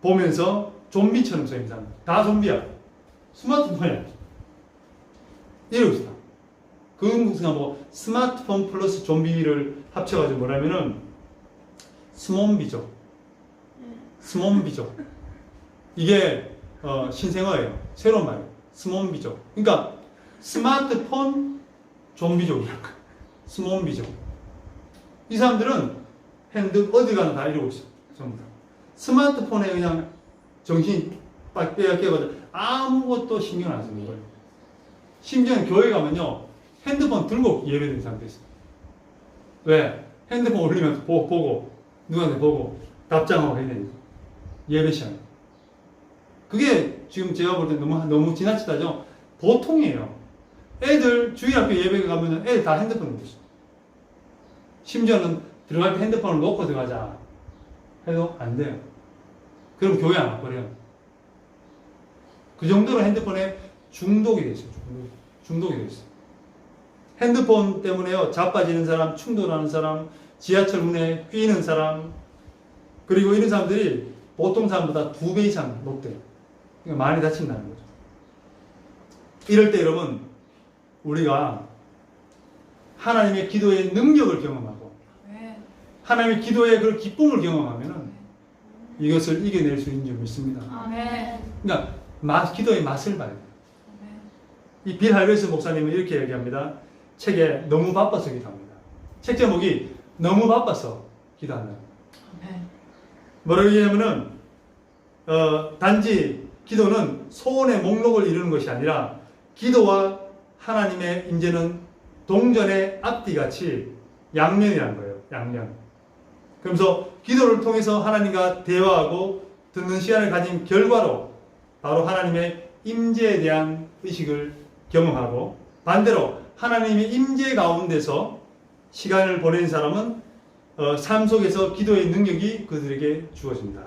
보면서 좀비처럼 서 있는 사람. 다 좀비야. 스마트폰이야. 이러고 있어. 그 사람 보고 스마트폰 플러스 좀비를 합쳐가지고 뭐라면은 스몬비족. 스몬비족. 이게 신생어예요. 새로운 말이에요. 스몬비족. 그러니까 스마트폰 좀비족이라는 거예요. 스몬비족. 이 사람들은 핸드 어디 가나 다 이러고 있어. 전부 다. 스마트폰에 그냥 정신이 빡 빼앗겨가지고 아무것도 신경 안 쓰는 거예요. 심지어는 교회 가면요, 핸드폰 들고 예배드리는 사람도 있어요. 왜? 핸드폰 올리면서 보고 누구한테 보고 답장하고 해야 되니까. 예배 시간에. 그게 지금 제가 볼 때 너무 지나치다죠. 보통이에요. 애들 주일학교 예배 가면 애들 다 핸드폰이 있어. 심지어는 들어갈 때 핸드폰을 놓고 들어가자 해도 안 돼요. 그럼 교회 안 와버려요. 그 정도로 핸드폰에 중독이 돼 있어요. 중독이 돼 있어요. 핸드폰 때문에요. 자빠지는 사람, 충돌하는 사람, 지하철 문에 끼이는 사람, 그리고 이런 사람들이 보통 사람보다 2배 이상 높대요. 그러니까 많이 다친다는 거죠. 이럴 때 여러분, 우리가 하나님의 기도의 능력을 경험하고 하나님의 기도의 그 기쁨을 경험하면은 이것을 이겨낼 수 있는 줄 믿습니다. 아멘. 그러니까 기도의 맛을 봐야 돼요. 이 빌 할베스 목사님은 이렇게 얘기합니다. 책에 너무 바빠서 기도합니다. 책 제목이 너무 바빠서 기도한다. 뭐라고 얘기하냐면은 단지 기도는 소원의 목록을 이루는 것이 아니라 기도와 하나님의 임재는 동전의 앞뒤같이 양면이라는 거예요. 양면. 그러면서 기도를 통해서 하나님과 대화하고 듣는 시간을 가진 결과로 바로 하나님의 임재에 대한 의식을 경험하고, 반대로 하나님의 임재 가운데서 시간을 보낸 사람은 삶 속에서 기도의 능력이 그들에게 주어진다.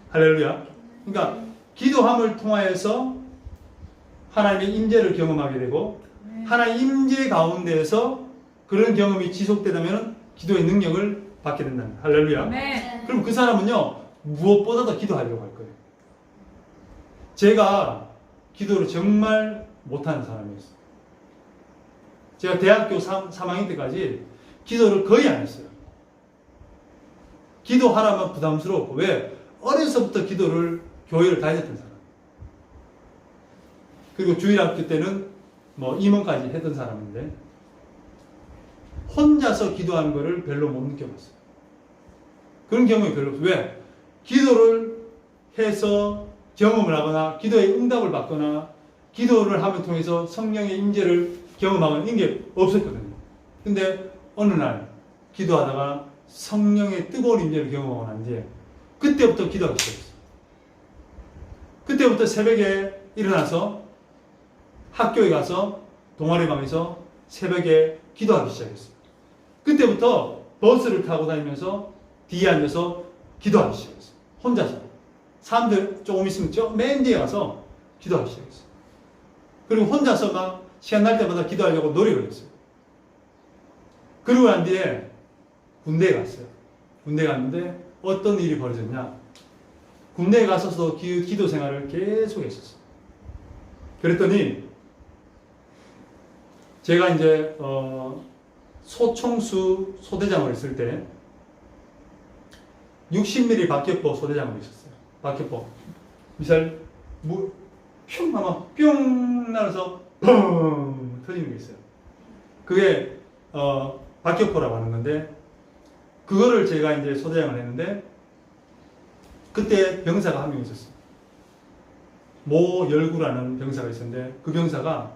할렐루야. 그러니까 기도함을 통하여서 하나님의 임재를 경험하게 되고, 하나님 임재 가운데에서 그런 경험이 지속되다면 기도의 능력을 받게 된다는 거예요. 할렐루야. 네. 그럼 그 사람은요, 무엇보다도 기도하려고 할 거예요. 제가 기도를 정말 못하는 사람이었어요. 제가 대학교 3학년 때까지 기도를 거의 안 했어요. 기도하라면 부담스러웠고, 왜? 어려서부터 기도를, 교회를 다녔던 사람. 그리고 주일학교 때는 뭐 임원까지 했던 사람인데, 혼자서 기도하는 거를 별로 못 느껴봤어요. 그런 경험이 별로 없어요. 왜? 기도를 해서 경험을 하거나, 기도의 응답을 받거나, 기도를 함을 통해서 성령의 임재를 경험하거나, 이런 게 없었거든요. 근데 어느 날 기도하다가 성령의 뜨거운 임재를 경험하고 난 뒤에 그때부터 기도하기 시작했어요. 그때부터 새벽에 일어나서 학교에 가서 동아리방에서 새벽에 기도하기 시작했어요. 그때부터 버스를 타고 다니면서 뒤에 앉아서 기도하기 시작했어요. 혼자서. 사람들 조금 있으면 저 맨 뒤에 가서 기도하기 시작했어요. 그리고 혼자서 막 시간 날 때마다 기도하려고 노력을 했어요. 그러고 난 뒤에 군대에 갔어요. 군대에 갔는데 어떤 일이 벌어졌냐. 군대에 가서도 기도 생활을 계속 했었어요. 그랬더니 제가 이제 소총수 소대장을 했을 때 60mm 박격포 소대장으로 있었어요. 박격포 미사일 뿅 하면 뿅 날아서 펑 터지는 게 있어요. 그게 박격포라고 하는 건데, 그거를 제가 이제 소대장을 했는데, 그때 병사가 한 명 있었어요. 모열구라는 병사가 있었는데, 그 병사가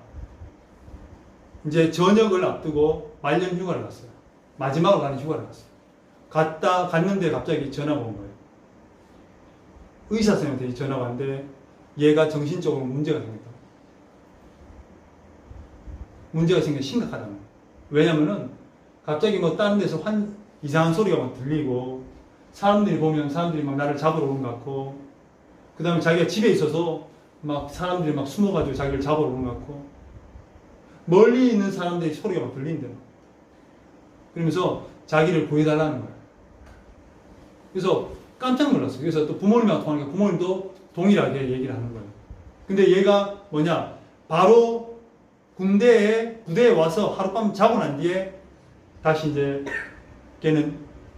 이제 전역을 앞두고 말년 휴가를 갔어요. 마지막으로 가는 휴가를 갔어요. 갔는데 갑자기 전화가 온 거예요. 의사 선생님한테 전화가 왔는데, 얘가 정신적으로 문제가 생겼다. 문제가 생겨 심각하다는 거예요. 왜냐면은 갑자기 뭐 다른 데서 이상한 소리가 막 들리고, 사람들이 보면 사람들이 막 나를 잡으러 오는 것 같고, 그 다음에 자기가 집에 있어서 막 사람들이 막 숨어가지고 자기를 잡으러 오는 것 같고, 멀리 있는 사람들이 소리가 막 들린대요. 그러면서 자기를 구해달라는 거예요. 그래서 깜짝 놀랐어요. 그래서 또 부모님하고 통하니까 부모님도 동일하게 얘기를 하는 거예요. 근데 얘가 뭐냐, 바로 부대에 와서 하룻밤 자고 난 뒤에 다시 이제 걔는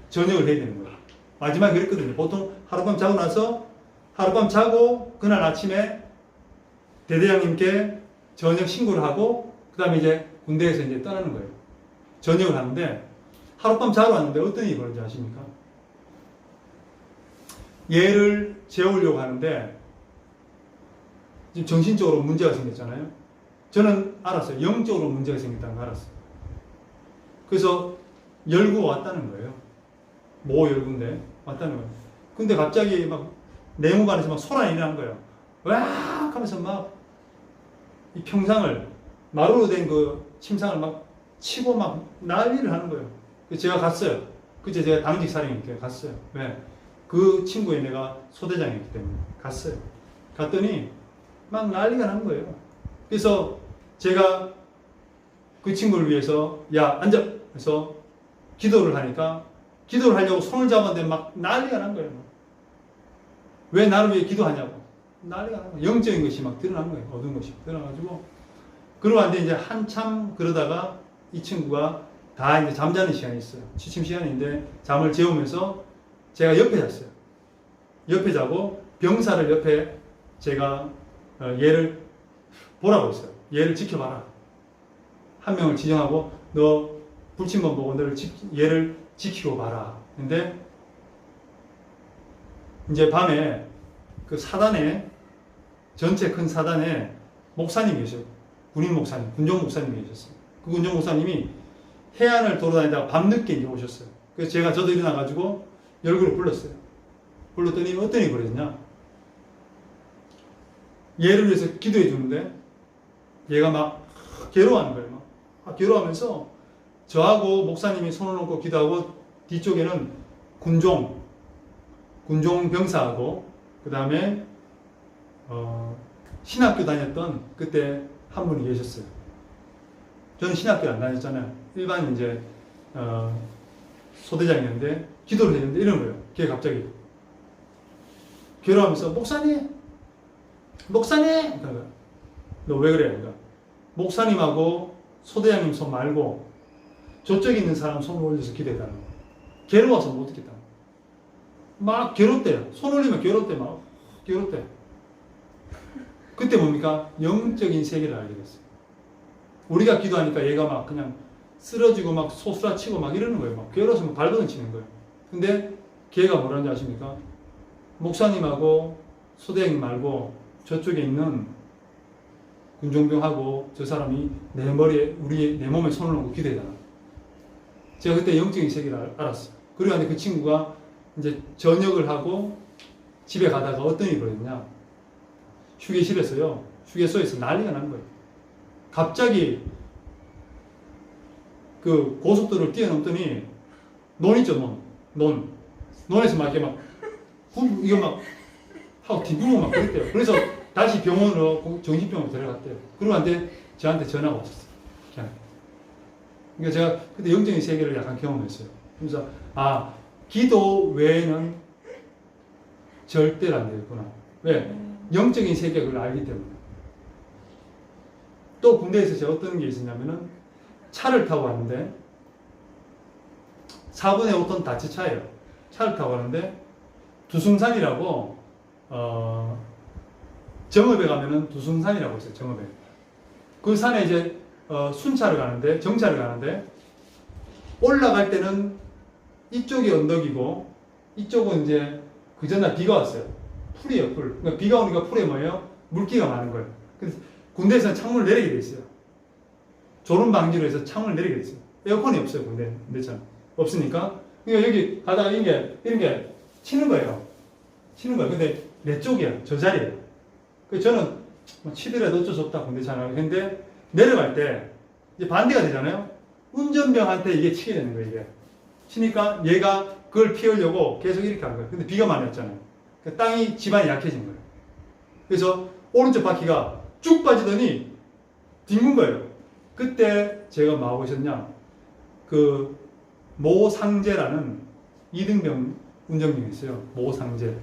전역을 해야 되는 거예요. 마지막에 그랬거든요. 보통 하룻밤 자고 나서 하룻밤 자고 그날 아침에 대대장님께 전역 신고를 하고, 그 다음에 이제 군대에서 이제 떠나는 거예요. 전역을 하는데, 하룻밤 자고 왔는데 어떤 일이 벌어진지 아십니까? 얘를 재우려고 하는데 지금 정신적으로 문제가 생겼잖아요. 저는 알았어요. 영적으로 문제가 생겼다는 걸 알았어요. 그래서 열구가 왔다는 거예요. 모 열구인데 왔다는 거예요. 근데 갑자기 막 내무반에서 막 소란이 일어난 거예요. 와 하면서 막 이 평상을 마루로 된 그 침상을 막 치고 막 난리를 하는 거예요. 그래서 제가 갔어요. 그때 제가 당직 사령이니까 갔어요. 왜? 그 친구의 내가 소대장이기 때문에 갔어요. 갔더니 막 난리가 난 거예요. 그래서 제가 그 친구를 위해서 야 앉아! 그래서 기도를 하니까 기도를 하려고 손을 잡았는데 막 난리가 난 거예요. 왜 나를 위해 기도하냐고. 난리가 난 거예요. 영적인 것이 막 드러난 거예요. 어두운 것이 드러나가지고. 그러고 왔는데 이제 한참 그러다가 이 친구가 다 이제 잠자는 시간이 있어요. 취침 시간인데 잠을 재우면서 제가 옆에 잤어요. 옆에 자고 병사를 옆에 제가 얘를 보라고 했어요. 얘를 지켜봐라. 한 명을 지정하고 너 불침번 보고 얘를 지키고 봐라. 근데 이제 밤에 그 사단에 전체 큰 사단에 목사님이 계셔요. 군인 목사님, 군종 목사님이 계셨어요. 그 군종 목사님이 해안을 돌아다니다가 밤늦게 이제 오셨어요. 그래서 저도 일어나가지고 열구를 불렀어요. 불렀더니 어떤 일이 벌어졌냐? 얘를 위해서 기도해 주는데 얘가 막 괴로워하는 거예요. 막 괴로워하면서 저하고 목사님이 손을 놓고 기도하고 뒤쪽에는 군종 병사하고 그 다음에 신학교 다녔던 그때 한 분이 계셨어요. 저는 신학교 안 다녔잖아요. 일반 이제 소대장이었는데 기도를 했는데 이런 거예요. 걔 갑자기 괴로워하면서 목사님 너 왜 그래? 그러니까 목사님하고 소대장님 손 말고 저쪽에 있는 사람 손을 올려서 기도해달라고. 괴로워서 못 듣겠다. 막 괴롭대요. 손 올리면 막 괴롭대. 그때 뭡니까? 영적인 세계를 알게 됐어요. 우리가 기도하니까 얘가 막 그냥 쓰러지고 막 소스라치고 막 이러는 거예요. 막 괴로워서 막 발버둥 치는 거예요. 근데 걔가 뭐라는지 아십니까? 목사님하고 소대장님 말고 저쪽에 있는 군종병하고 저 사람이 내 몸에 손을 놓고 기도해달라. 제가 그때 영적인 세계를 알았어요. 그리고 그 친구가 이제 저녁을 하고 집에 가다가 어떤 일이 벌어졌냐? 휴게소에서 난리가 난 거예요. 갑자기 그 고속도로를 뛰어넘더니 논 있죠, 논에서 막 이렇게 이거 막 하고 뒤부고 막 그랬대요. 그래서 다시 병원으로 정신병원으로 데려갔대요. 그러고 한테 저한테 전화가 왔었어요. 그러니까 제가 그때 영적인 세계를 약간 경험했어요. 그래서 기도 외에는 절대로 안 되겠구나. 왜? 영적인 세계가 그걸 알기 때문에. 또 군대에서 제가 어떤 게 있었냐면은 차를 타고 왔는데 4분의 5톤 다치차예요. 차를 타고 왔는데 두승산이라고 정읍에 가면은 두승산이라고 있어요. 정읍에. 그 산에 이제 정차를 가는데 올라갈 때는 이쪽이 언덕이고 이쪽은 이제 그 전날 비가 왔어요. 풀이에요, 풀. 그러니까 비가 오니까 풀에 뭐예요? 물기가 많은 거예요. 그래서 군대에서는 창문을 내리게 돼 있어요. 졸음 방지로 해서 창문을 내리게 돼 있어요. 에어컨이 없어요, 군대처럼. 없으니까. 그러니까 여기 가다가 이런 게 치는 거예요. 근데 내 쪽이야, 저 자리에요. 그래서 저는 치더라도 어쩔 수 없다, 군대처럼. 근데 내려갈 때 이제 반대가 되잖아요. 운전병한테 이게 치게 되는 거예요, 이게. 치니까 얘가 그걸 피하려고 계속 이렇게 한 거예요. 근데 비가 많이 왔잖아요. 땅이 지반이 약해진 거예요. 그래서 오른쪽 바퀴가 쭉 빠지더니 뒹군 거예요. 그때 제가 뭐하고 있었냐? 그 모상제라는 2등병 운전병이 있어요. 모상제.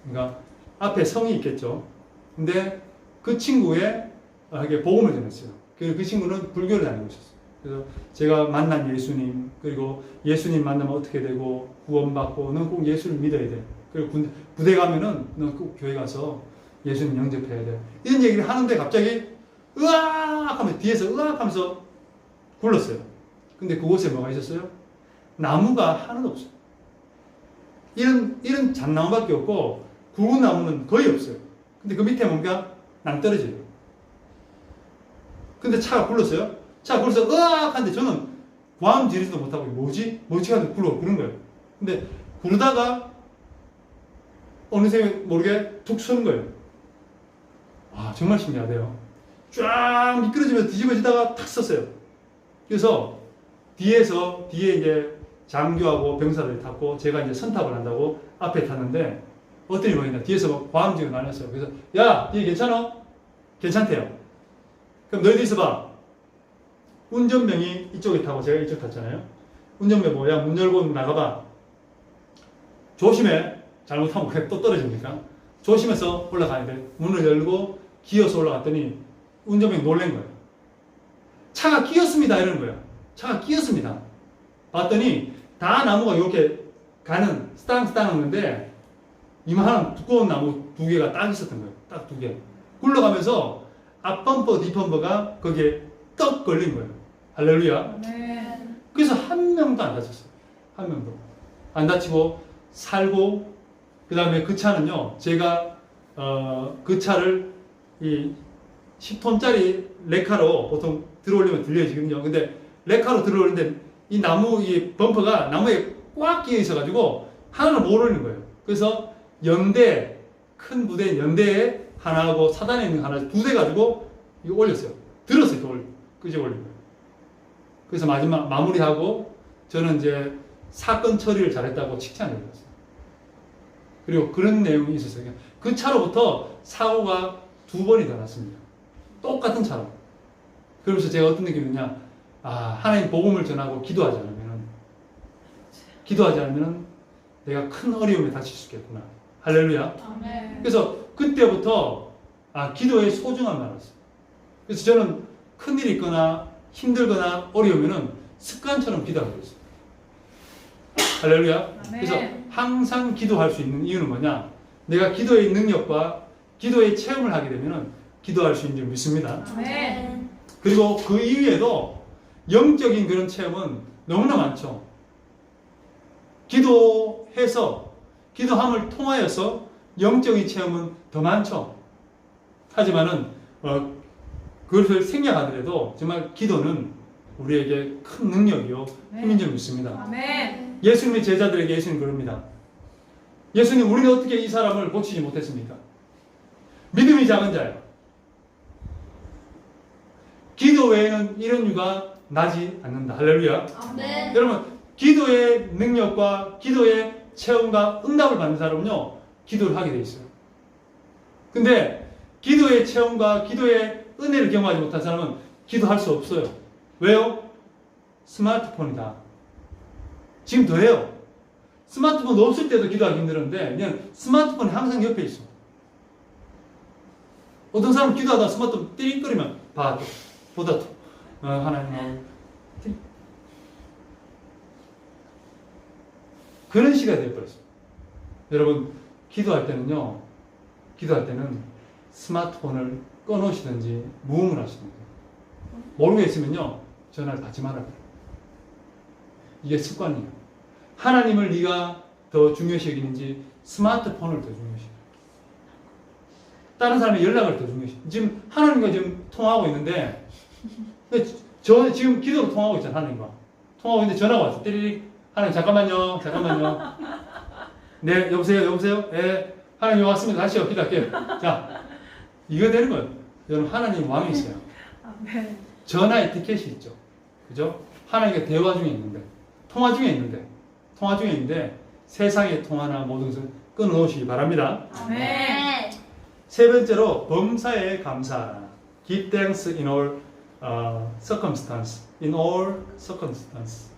그러니까 앞에 성이 있겠죠. 근데 그 친구에게 복음을 전했어요. 그 친구는 불교를 다니고 있었어요. 그래서 제가 만난 예수님, 그리고 예수님 만나면 어떻게 되고 구원받고 너는 꼭 예수를 믿어야 돼. 그리고 부대 가면은 너 꼭 교회 가서 예수님 영접해야 돼. 이런 얘기를 하는데 갑자기 으악 하면서 뒤에서 으악 하면서 굴렀어요. 근데 그곳에 뭐가 있었어요? 나무가 하나도 없어요. 이런 잣나무밖에 없고 굵은 나무는 거의 없어요. 근데 그 밑에 뭔가 낭떠러지예요. 근데 차가 굴렀어요. 차가 굴러서 으악 하는데 저는 과음 지르지도 못하고 뭐지 하면서 구른 거예요. 근데 구르다가 어느새 모르게 툭 서는 거예요. 정말 신기하대요. 쫙 미끄러지면서 뒤집어지다가 탁 섰어요. 그래서 뒤에 이제 장교하고 병사들이 탔고 제가 이제 선탑을 한다고 앞에 탔는데 어떤 일이 있냐. 뒤에서 막 과음지가 나눴어요. 그래서 야, 얘 괜찮아? 괜찮대요. 그럼 너희들 있어봐. 운전병이 이쪽에 타고 제가 이쪽 탔잖아요. 운전병 뭐, 야, 문 열고 나가봐. 조심해. 잘못하면 그냥 또 떨어집니까? 조심해서 올라가야 돼. 문을 열고 기어서 올라갔더니 운전병이 놀란 거예요. 차가 끼었습니다. 이러는 거예요. 차가 끼었습니다. 봤더니 다 나무가 이렇게 가는 스땅스땅 하는데 이만한 두꺼운 나무 두 개가 딱 있었던 거예요. 딱 두 개. 굴러가면서 앞범퍼, 뒷범퍼가 거기에 떡 걸린 거예요. 할렐루야. 아멘. 그래서 한 명도 안 다쳤어요. 한 명도. 안 다치고 살고 그 다음에 그 차는요. 제가 그 차를 이 10톤짜리 레카로 보통 들어올리면 들려지거든요. 근데 레카로 들어오는데 이 나무 이 범퍼가 나무에 꽉 끼어 있어가지고 하나는 못 올리는 거예요. 그래서 연대 큰 부대 연대에 하나하고 사단에 있는 하나 두 대 가지고 이거 올렸어요. 들었어요. 이걸 끄집어 올린 거예요. 그래서 마지막 마무리하고 저는 이제 사건 처리를 잘했다고 칭찬을 받았어요. 그리고 그런 내용이 있었어요. 그 차로부터 사고가 2번이 더 났습니다. 똑같은 차로. 그러면서 제가 어떤 느낌이냐? 아, 하나님 복음을 전하고 기도하지 않으면 내가 큰 어려움에 닥칠 수 있겠구나. 할렐루야. 아멘. 그래서 그때부터 기도의 소중함을 알았어요. 그래서 저는 큰일이 있거나 힘들거나 어려우면은 습관처럼 기도하고 있어요. 할렐루야. 그래서 항상 기도할 수 있는 이유는 뭐냐? 내가 기도의 능력과 기도의 체험을 하게 되면은 기도할 수 있는 줄 믿습니다. 아멘. 그리고 그 이외에도 영적인 그런 체험은 너무나 많죠. 기도함을 통하여서 영적인 체험은 더 많죠. 하지만은 그것을 생략하더라도 정말 기도는 우리에게 큰 능력이요 힘인 줄 믿습니다. 아멘. 예수님의 제자들에게 예수님 그럽니다. 예수님, 우리는 어떻게 이 사람을 고치지 못했습니까? 믿음이 작은 자요. 기도 외에는 이런 유가 나지 않는다. 할렐루야. 아멘. 여러분, 기도의 능력과 기도의 체험과 응답을 받는 사람은요, 기도를 하게 돼 있어요. 근데 기도의 체험과 기도의 은혜를 경험하지 못한 사람은 기도할 수 없어요. 왜요? 스마트폰이다. 지금 더해요. 스마트폰 없을 때도 기도하기 힘들었는데 그냥 스마트폰이 항상 옆에 있어. 어떤 사람은 기도하다 스마트폰 띠링거리면 봐, 또 보다 또 하나님 그런 시간이 되어버렸어요. 여러분, 기도할 때는 스마트폰을 꺼놓으시든지 무음을 하시든지, 모르는 게 있으면요 전화를 받지 말아요. 이게 습관이에요. 하나님을 네가 더 중요시 여기는지 스마트폰을 더 중요시 여기는지, 다른 사람의 연락을 더 중요시. 지금 하나님과 지금 통화하고 있는데 저 지금 기도로 통화하고 있잖아요. 하나님과 통화하고 있는데 전화가 왔어요. 띠리릭. 하나님 잠깐만요. 네, 여보세요. 네, 하나님 왔습니다. 다시요. 기도할게요. 자, 이거 되는 거예요. 여러분, 하나님 왕이 있어요. 아멘. 전화 에티켓이 있죠. 그죠? 하나님과 대화 중에 있는데, 통화 중에 있는데 세상의 통화나 모든 것을 끊어놓으시기 바랍니다. 아멘. 세 번째로 범사에 감사하라. Give thanks in all circumstance. In all circumstance.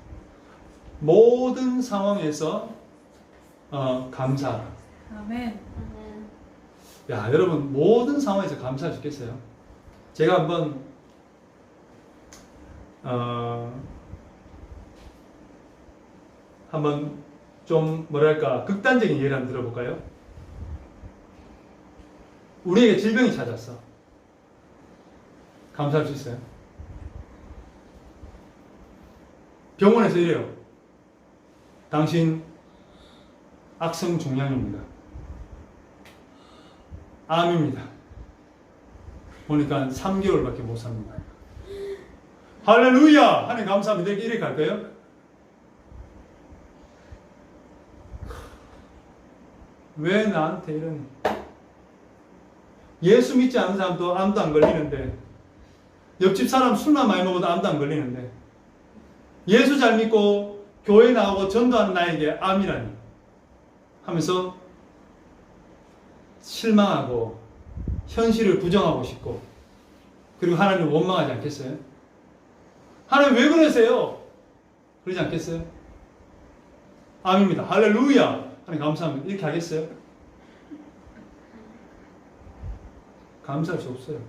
모든 상황에서 감사하라. 아멘. 야, 여러분, 모든 상황에서 감사할 수 있겠어요? 제가 한번 좀 뭐랄까 극단적인 예를 한번 들어볼까요? 우리에게 질병이 찾았어. 감사할 수 있어요? 병원에서 이래요. 당신 악성 종양입니다. 암입니다. 보니까 3개월밖에 못 삽니다. 할렐루야! 하나님 감사합니다. 이렇게 갈까요? 왜 나한테 이런, 예수 믿지 않는 사람도 암도 안 걸리는데 옆집 사람 술만 많이 먹어도 암도 안 걸리는데 예수 잘 믿고 교회 나오고 전도하는 나에게 암이라니 하면서 실망하고 현실을 부정하고 싶고 그리고 하나님을 원망하지 않겠어요? 하나님 왜 그러세요? 그러지 않겠어요? 암입니다. 할렐루야! 하나님 감사합니다. 이렇게 하겠어요? 감사할 수 없어요.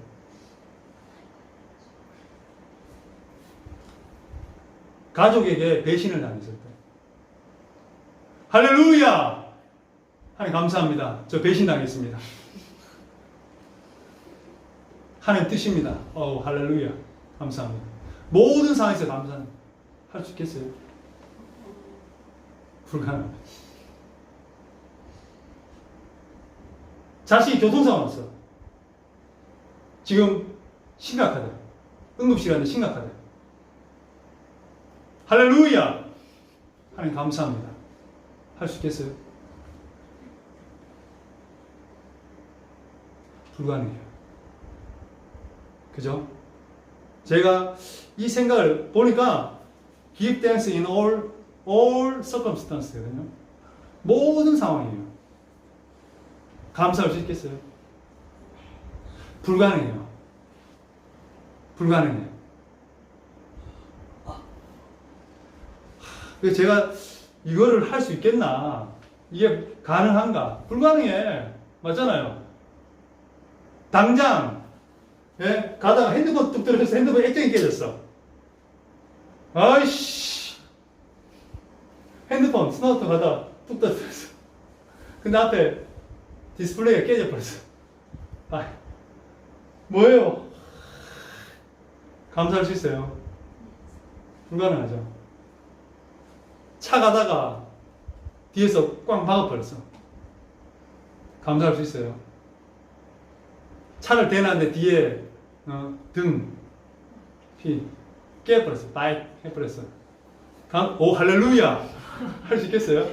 가족에게 배신을 당했을 때 할렐루야! 하나님 감사합니다. 저 배신 당했습니다. 하나님 뜻입니다. 할렐루야. 감사합니다. 모든 상황에서 감사합니다. 할 수 있겠어요? 불가능합니다. 자식이 교통사고 났어. 지금 심각하다. 응급실 갔는데 심각하다. 할렐루야! 하나님 감사합니다. 할 수 있겠어요? 불가능해요. 그죠? 제가 이 생각을 보니까 give thanks in all circumstances거든요. 모든 상황이에요. 감사할 수 있겠어요? 불가능해요. 불가능해요. 그래서 제가 이거를 할 수 있겠나? 이게 가능한가? 불가능해. 맞잖아요. 당장 가다가 핸드폰 뚝 떨어져서 핸드폰 액정이 깨졌어. 아이씨. 핸드폰 스마트폰 가다가 뚝 떨어졌어. 근데 앞에 디스플레이가 깨져버렸어. 뭐예요? 감사할 수 있어요? 불가능하죠. 차 가다가 뒤에서 꽝 박아버렸어. 감사할 수 있어요? 차를 대놨는데 뒤에 피 깨버렸어. 빠이 해버렸어. 오 할렐루야 할 수 있겠어요?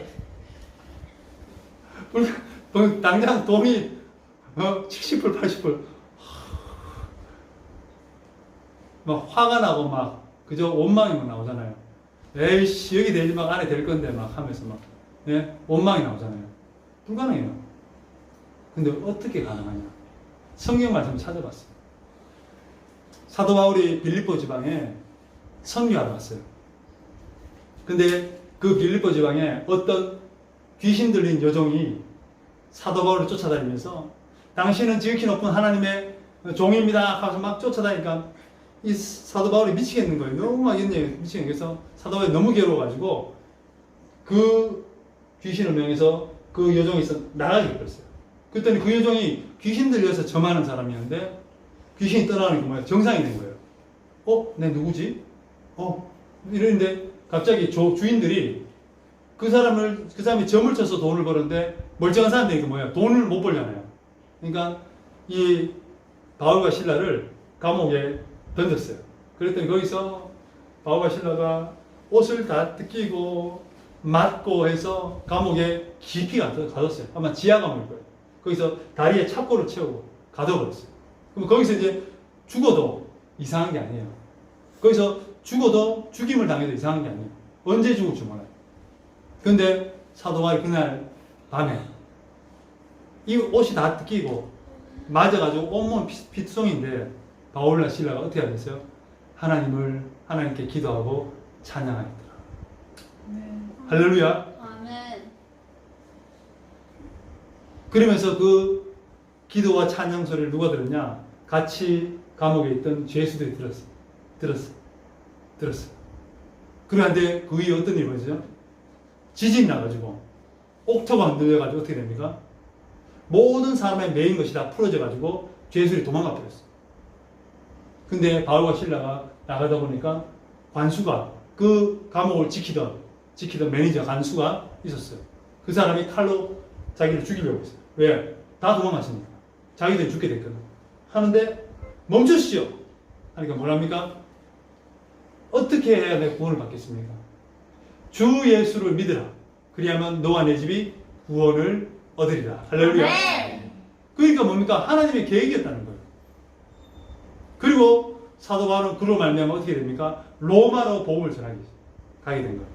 당장 돈이 70불 80불 막 화가 나고 막 그저 원망이 막 나오잖아요. 에이씨 여기 대지 막 안에 될 건데 막 하면서 막 원망이 나오잖아요. 불가능해요. 근데 어떻게 가능하냐? 성경 말씀 찾아봤어요. 사도 바울이 빌립보 지방에 선교하러 갔어요. 근데 그 빌립보 지방에 어떤 귀신 들린 여종이 사도 바울을 쫓아다니면서 당신은 지극히 높은 하나님의 종입니다 하면서 막 쫓아다니니까 이 사도 바울이 미치겠는 거예요. 너무 막 미치겠는 거예요. 그래서 사도 바울이 너무 괴로워가지고 그 귀신을 명해서 그 여종이 나가게 됐어요. 그랬더니 그 여종이 귀신 들려서 점하는 사람이었는데 귀신이 떠나는 게 뭐예요? 정상이 된 거예요. 내 누구지? 이러는데 갑자기 주인들이 그 사람이 점을 쳐서 돈을 버는데 멀쩡한 사람들이 뭐예요? 돈을 못 벌잖아요. 그러니까 이 바울과 실라를 감옥에 던졌어요. 그랬더니 거기서 바울과 실라가 옷을 다 뜯기고 맞고 해서 감옥에 깊이 가뒀어요. 아마 지하 감옥일 거예요. 거기서 다리에 찹고를 채우고 가둬버렸어요. 그럼 거기서 이제 죽어도 이상한 게 아니에요. 거기서 죽어도 죽임을 당해도 이상한 게 아니에요. 언제 죽을지 몰라요. 근데 사도 바울이 그날 밤에 이 옷이 다 뜯기고 맞아가지고 온몸 피투성인데 바울과 실라가 어떻게 하겠어요? 하나님께 기도하고 찬양하였더라. 할렐루야. 아멘. 그러면서 그 기도와 찬양 소리를 누가 들었냐? 같이 감옥에 있던 죄수들이 들었어. 그런데 그 위에 어떤 일이 벌어지죠? 지진이 나가지고 옥토가 흔들려가지고 어떻게 됩니까? 모든 사람의 메인 것이 다 풀어져가지고 죄수들이 도망가 버렸어. 근데 바울과 실라가 나가다 보니까 관수가 그 감옥을 지키던 매니저 관수가 있었어요. 그 사람이 칼로 자기를 죽이려고 했어요. 왜? 다 도망갔으니까. 자기들이 죽게 됐거든. 하는데 멈추시오. 하니까 뭐랍니까? 어떻게 해야 내 구원을 받겠습니까? 주 예수를 믿으라. 그리하면 너와 내 집이 구원을 얻으리라. 할렐루야. 아멘. 그러니까 뭡니까? 하나님의 계획이었다는 거예요. 그리고 사도 바울은 그로 말미암아 어떻게 됩니까? 로마로 복음을 전하게 가게 된 거예요.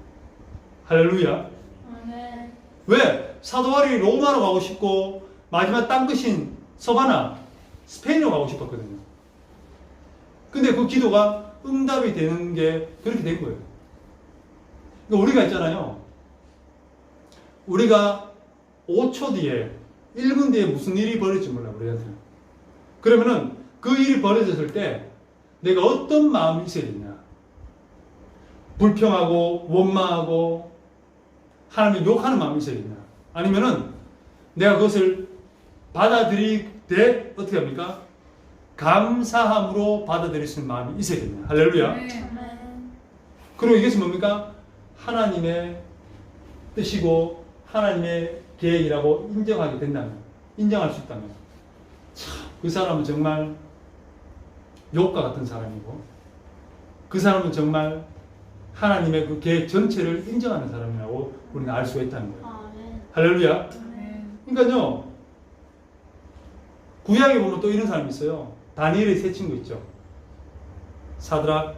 할렐루야. 아멘. 왜? 사도 바울이 로마로 가고 싶고 마지막 땅끝인 서바나 스페인으로 가고 싶었거든요. 근데 그 기도가 응답이 되는 게 그렇게 된 거예요. 그러니까 우리가 있잖아요. 우리가 5초 뒤에 1분 뒤에 무슨 일이 벌어질지 몰라 우리한테는. 그러면은 그 일이 벌어졌을 때 내가 어떤 마음이 있어야 되냐. 불평하고 원망하고 하나님을 욕하는 마음이 있어야 되냐. 아니면은 내가 그것을 받아들이되 어떻게 합니까? 감사함으로 받아들일 수 있는 마음이 있어야 되냐. 할렐루야. 아멘. 아멘. 그리고 이것이 뭡니까? 하나님의 뜻이고 하나님의 계획이라고 인정하게 된다면, 인정할 수 있다면 참, 그 사람은 정말 욕과 같은 사람이고 그 사람은 정말 하나님의 그 계획 전체를 인정하는 사람이라고 우리는 알 수가 있다는 거예요. 아멘. 할렐루야. 아멘. 그러니까요, 구약에 보면 또 이런 사람이 있어요. 다니엘의 세 친구 있죠. 사드락,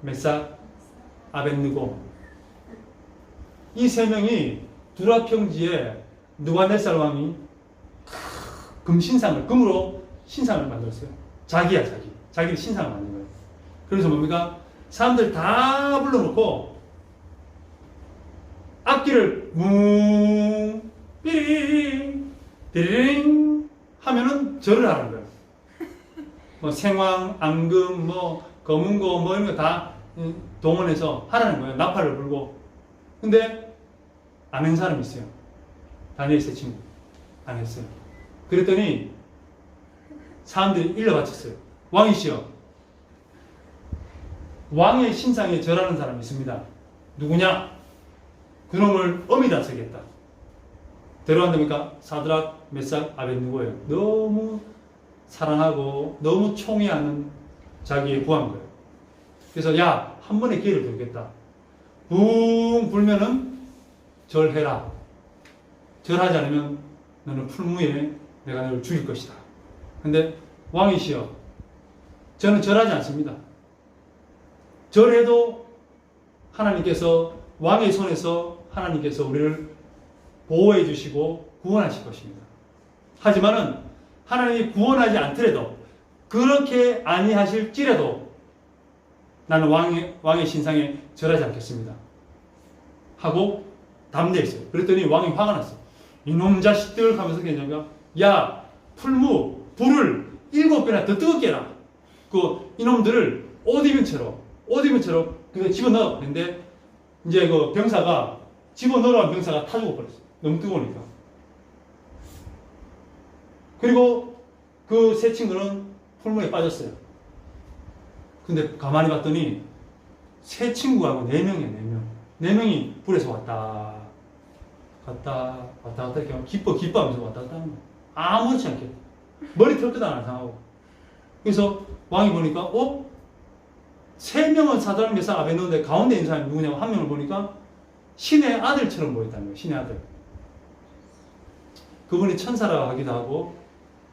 메삭, 아벳느고. 이 세 명이 두라 평지에 느부갓네살 왕이 금신상을, 금으로 신상을 만들었어요. 자기야, 자기. 자기를 신상을 만든 거예요. 그래서 뭡니까? 사람들 다 불러놓고 악기를 뭉, 삐링, 띠링 하면은 절을 하는 거예요. 뭐 생황, 앙금, 뭐 검은고 뭐 이런 거 다 동원해서 하라는 거예요. 나팔을 불고. 근데 안 한 사람이 있어요. 다니엘 세 친구. 안 했어요. 그랬더니 사람들이 일러 바쳤어요. 왕이시여, 왕의 신상에 절하는 사람이 있습니다. 누구냐? 그놈을 엄히다 쓰겠다. 데려왔답니까? 사드락, 메삭, 아벳느고예요. 너무 사랑하고 너무 총애하는 자기의 부한 거예요. 그래서 야, 한 번에 기회를 드리겠다. 붕 불면은 절해라. 절하지 않으면 너는 풀무에 내가 너를 죽일 것이다. 근데 왕이시여, 저는 절하지 않습니다. 절해도 하나님께서, 왕의 손에서 하나님께서 우리를 보호해 주시고 구원하실 것입니다. 하지만은 하나님이 구원하지 않더라도, 그렇게 아니하실지라도 나는 왕의 신상에 절하지 않겠습니다. 하고 담대했어요. 그랬더니 왕이 화가 났어요. 이놈 자식들 하면서 그냥 야, 풀무 불을 7배나 더 뜨겁게 해라. 그 이놈들을 옷 입은 채로 그냥 집어넣어. 근데 이제 그 병사가 집어넣으라는 병사가 타 죽어버렸어요. 너무 뜨거우니까. 그리고 그 세 친구는 풀무에 빠졌어요. 근데 가만히 봤더니 세 친구하고 4명이에요. 4명. 4명이 불에서 왔다 갔다 이렇게 기뻐하면서 왔다 갔다 하는 거예요. 아무렇지 않게 머리 털끝 안 상하고. 그래서 왕이 보니까 3명은 사드락, 메삭, 아벳느고인데 가운데 있는 사람이 누구냐고 한 명을 보니까 신의 아들처럼 보였다는 거예요. 신의 아들. 그분이 천사라고 하기도 하고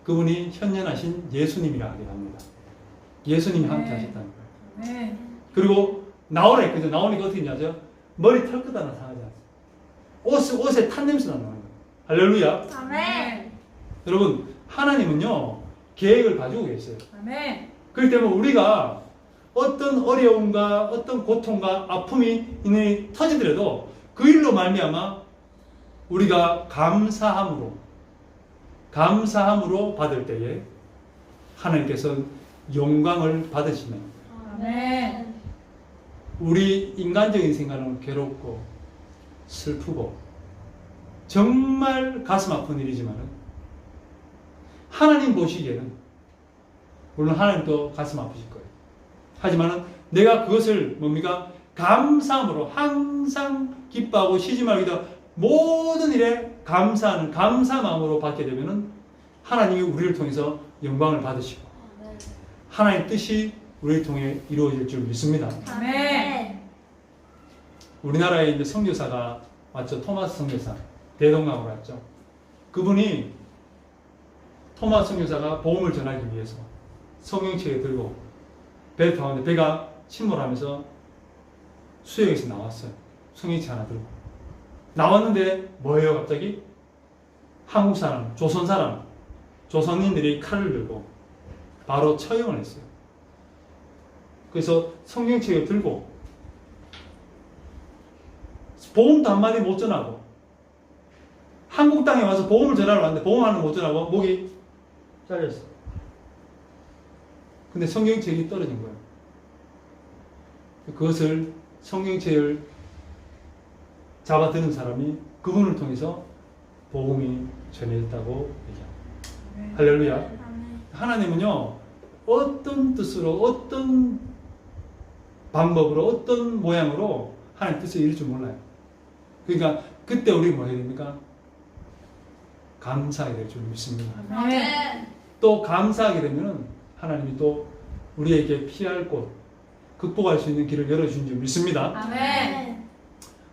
그분이 현존하신 예수님이라 하기도 합니다. 예수님이 함께 하셨다는 거예요. 네. 그리고 나오라 했거든요. 나오니까 어떻게 했냐죠? 머리 털끝 하나 상하지 않습니다. 옷에 탄 냄새가 나는 거예요. 할렐루야. 아멘. 여러분, 하나님은요, 계획을 가지고 계세요. 아멘. 그렇기 때문에 우리가 어떤 어려움과 어떤 고통과 아픔이 있는 터지더라도 그 일로 말미암아 우리가 감사함으로 받을 때에 하나님께서 영광을 받으시면 아멘. 우리 인간적인 생각은 괴롭고 슬프고 정말 가슴 아픈 일이지만 하나님 보시기에는 물론 하나님도 가슴 아프실 거예요. 하지만 내가 그것을 뭡니까? 감사함으로 항상 기뻐하고 쉬지 말고 모든 일에 감사하는 감사 마음으로 받게 되면은 하나님이 우리를 통해서 영광을 받으시고 아멘. 하나님의 뜻이 우리를 통해 이루어질 줄 믿습니다. 아멘. 우리나라에 이제 선교사가 왔죠. 토마스 선교사. 대동강으로 왔죠. 그분이 토마스 선교사가 복음을 전하기 위해서 성경책에 들고 배를 타고 있는데 배가 침몰하면서 수역에서 나왔어요. 성경책 하나 들고 나왔는데 뭐예요? 갑자기 한국 사람, 조선 사람, 조선인들이 칼을 들고 바로 처형을 했어요. 그래서 성경책을 들고 보험도 한마디 못 전하고 한국 땅에 와서 보험을 전하러 왔는데 보험 하나 못 전하고 목이 잘렸어. 근데 성경책이 떨어진 거예요. 그것을 성경책을 잡아드는 사람이 그분을 통해서 복음이 전해졌다고 얘기합니다. 할렐루야. 아멘. 하나님은요, 어떤 뜻으로, 어떤 방법으로, 어떤 모양으로 하나님 뜻을 이룰 줄 몰라요. 그러니까 그때 우리 뭐 해야 됩니까? 감사하게 될 줄 믿습니다. 아멘. 또 감사하게 되면 하나님이 또 우리에게 피할 곳, 극복할 수 있는 길을 열어주신 줄 믿습니다. 아멘.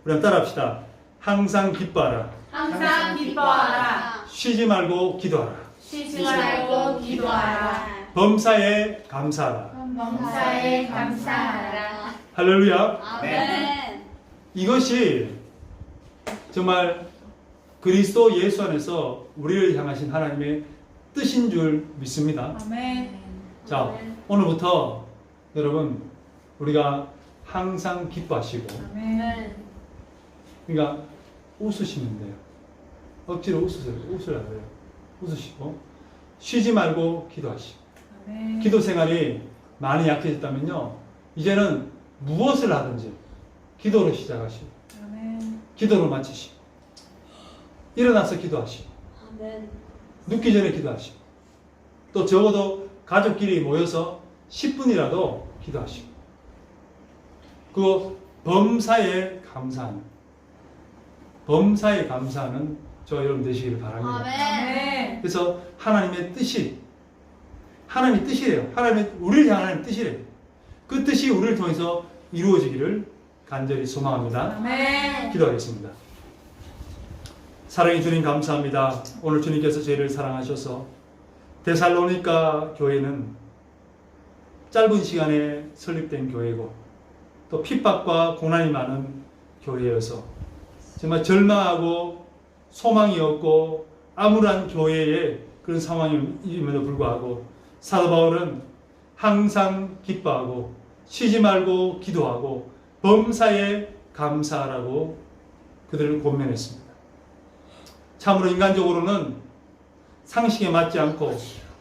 우리 한번 따라합시다. 항상 기뻐하라. 항상 기뻐하라. 쉬지 말고 기도하라. 쉬지 말고 기도하라. 범사에 감사하라. 범사에 감사하라. 할렐루야. 아멘. 이것이 정말 그리스도 예수 안에서 우리를 향하신 하나님의 뜻인 줄 믿습니다. 아멘. 자, 오늘부터 여러분 우리가 항상 기뻐하시고 아멘. 그러니까 웃으시면 돼요. 억지로 웃으세요. 웃으라 그래요. 웃으시고 쉬지 말고 기도하시고 아멘. 기도 생활이 많이 약해졌다면요 이제는 무엇을 하든지 기도로 시작하시고 아멘. 기도로 마치시고 일어나서 기도하시고 아멘. 눕기 전에 기도하시고 또 적어도 가족끼리 모여서 10분이라도 기도하시고 그 범사에 감사하는 저 여러분 되시기를 바랍니다. 아멘. 그래서 하나님의 뜻이 하나님의 뜻이래요. 하나님의 우리를 향한 하나님의 뜻이래요. 그 뜻이 우리를 통해서 이루어지기를 간절히 소망합니다. 아멘. 기도하겠습니다. 사랑의 주님 감사합니다. 오늘 주님께서 저희를 사랑하셔서 데살로니가 교회는 짧은 시간에 설립된 교회고 또 핍박과 고난이 많은 교회여서 정말 절망하고 소망이 없고 암울한 교회의 그런 상황임에도 불구하고 사도 바울은 항상 기뻐하고 쉬지 말고 기도하고 범사에 감사하라고 그들을 권면했습니다. 참으로 인간적으로는 상식에 맞지 않고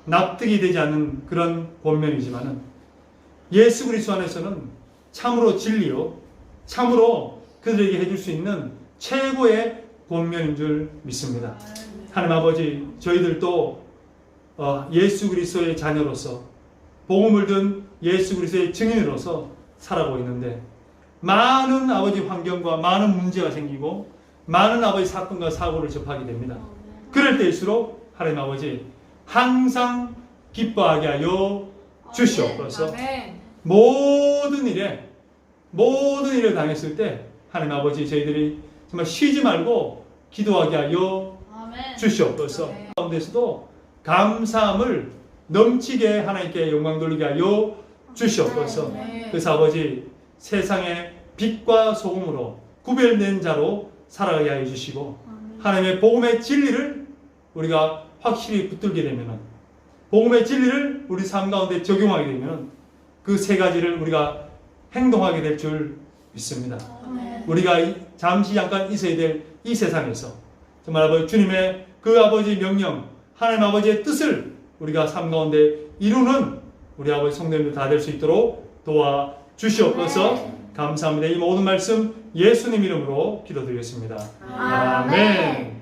납득이 되지 않는 그런 권면이지만은 예수 그리스도 안에서는 참으로 진리요, 참으로 그들에게 해줄 수 있는 최고의 권면인 줄 믿습니다. 하나님 아버지, 저희들도 예수 그리스도의 자녀로서 복음을 든 예수 그리스도의 증인으로서 살아가고 있는데 많은 아버지 환경과 많은 문제가 생기고 많은 아버지 사건과 사고를 접하게 됩니다. 그럴 때일수록 하나님 아버지 항상 기뻐하게 하여 주시옵소서. 아멘. 모든 일에 당했을 때 하나님 아버지 저희들이 정말 쉬지 말고 기도하게 하여 아멘. 주시옵소서. 아멘. 가운데서도 감사함을 넘치게 하나님께 영광 돌리게 하여 주시옵소서. 아멘. 그래서 아버지 세상의 빛과 소금으로 구별된 자로 살아가게 하여 주시고 하나님의 복음의 진리를 우리가 확실히 붙들게 되면 복음의 진리를 우리 삶 가운데 적용하게 되면 그 세 가지를 우리가 행동하게 될 줄 믿습니다. 아멘. 우리가 잠시 잠깐 있어야 될 이 세상에서 정말 아버지 주님의 그 아버지 명령 하나님 아버지의 뜻을 우리가 삶 가운데 이루는 우리 아버지 성도님들 다 될 수 있도록 도와 주시옵소서. 감사합니다. 이 모든 말씀 예수님 이름으로 기도드리겠습니다. 아멘. 아멘.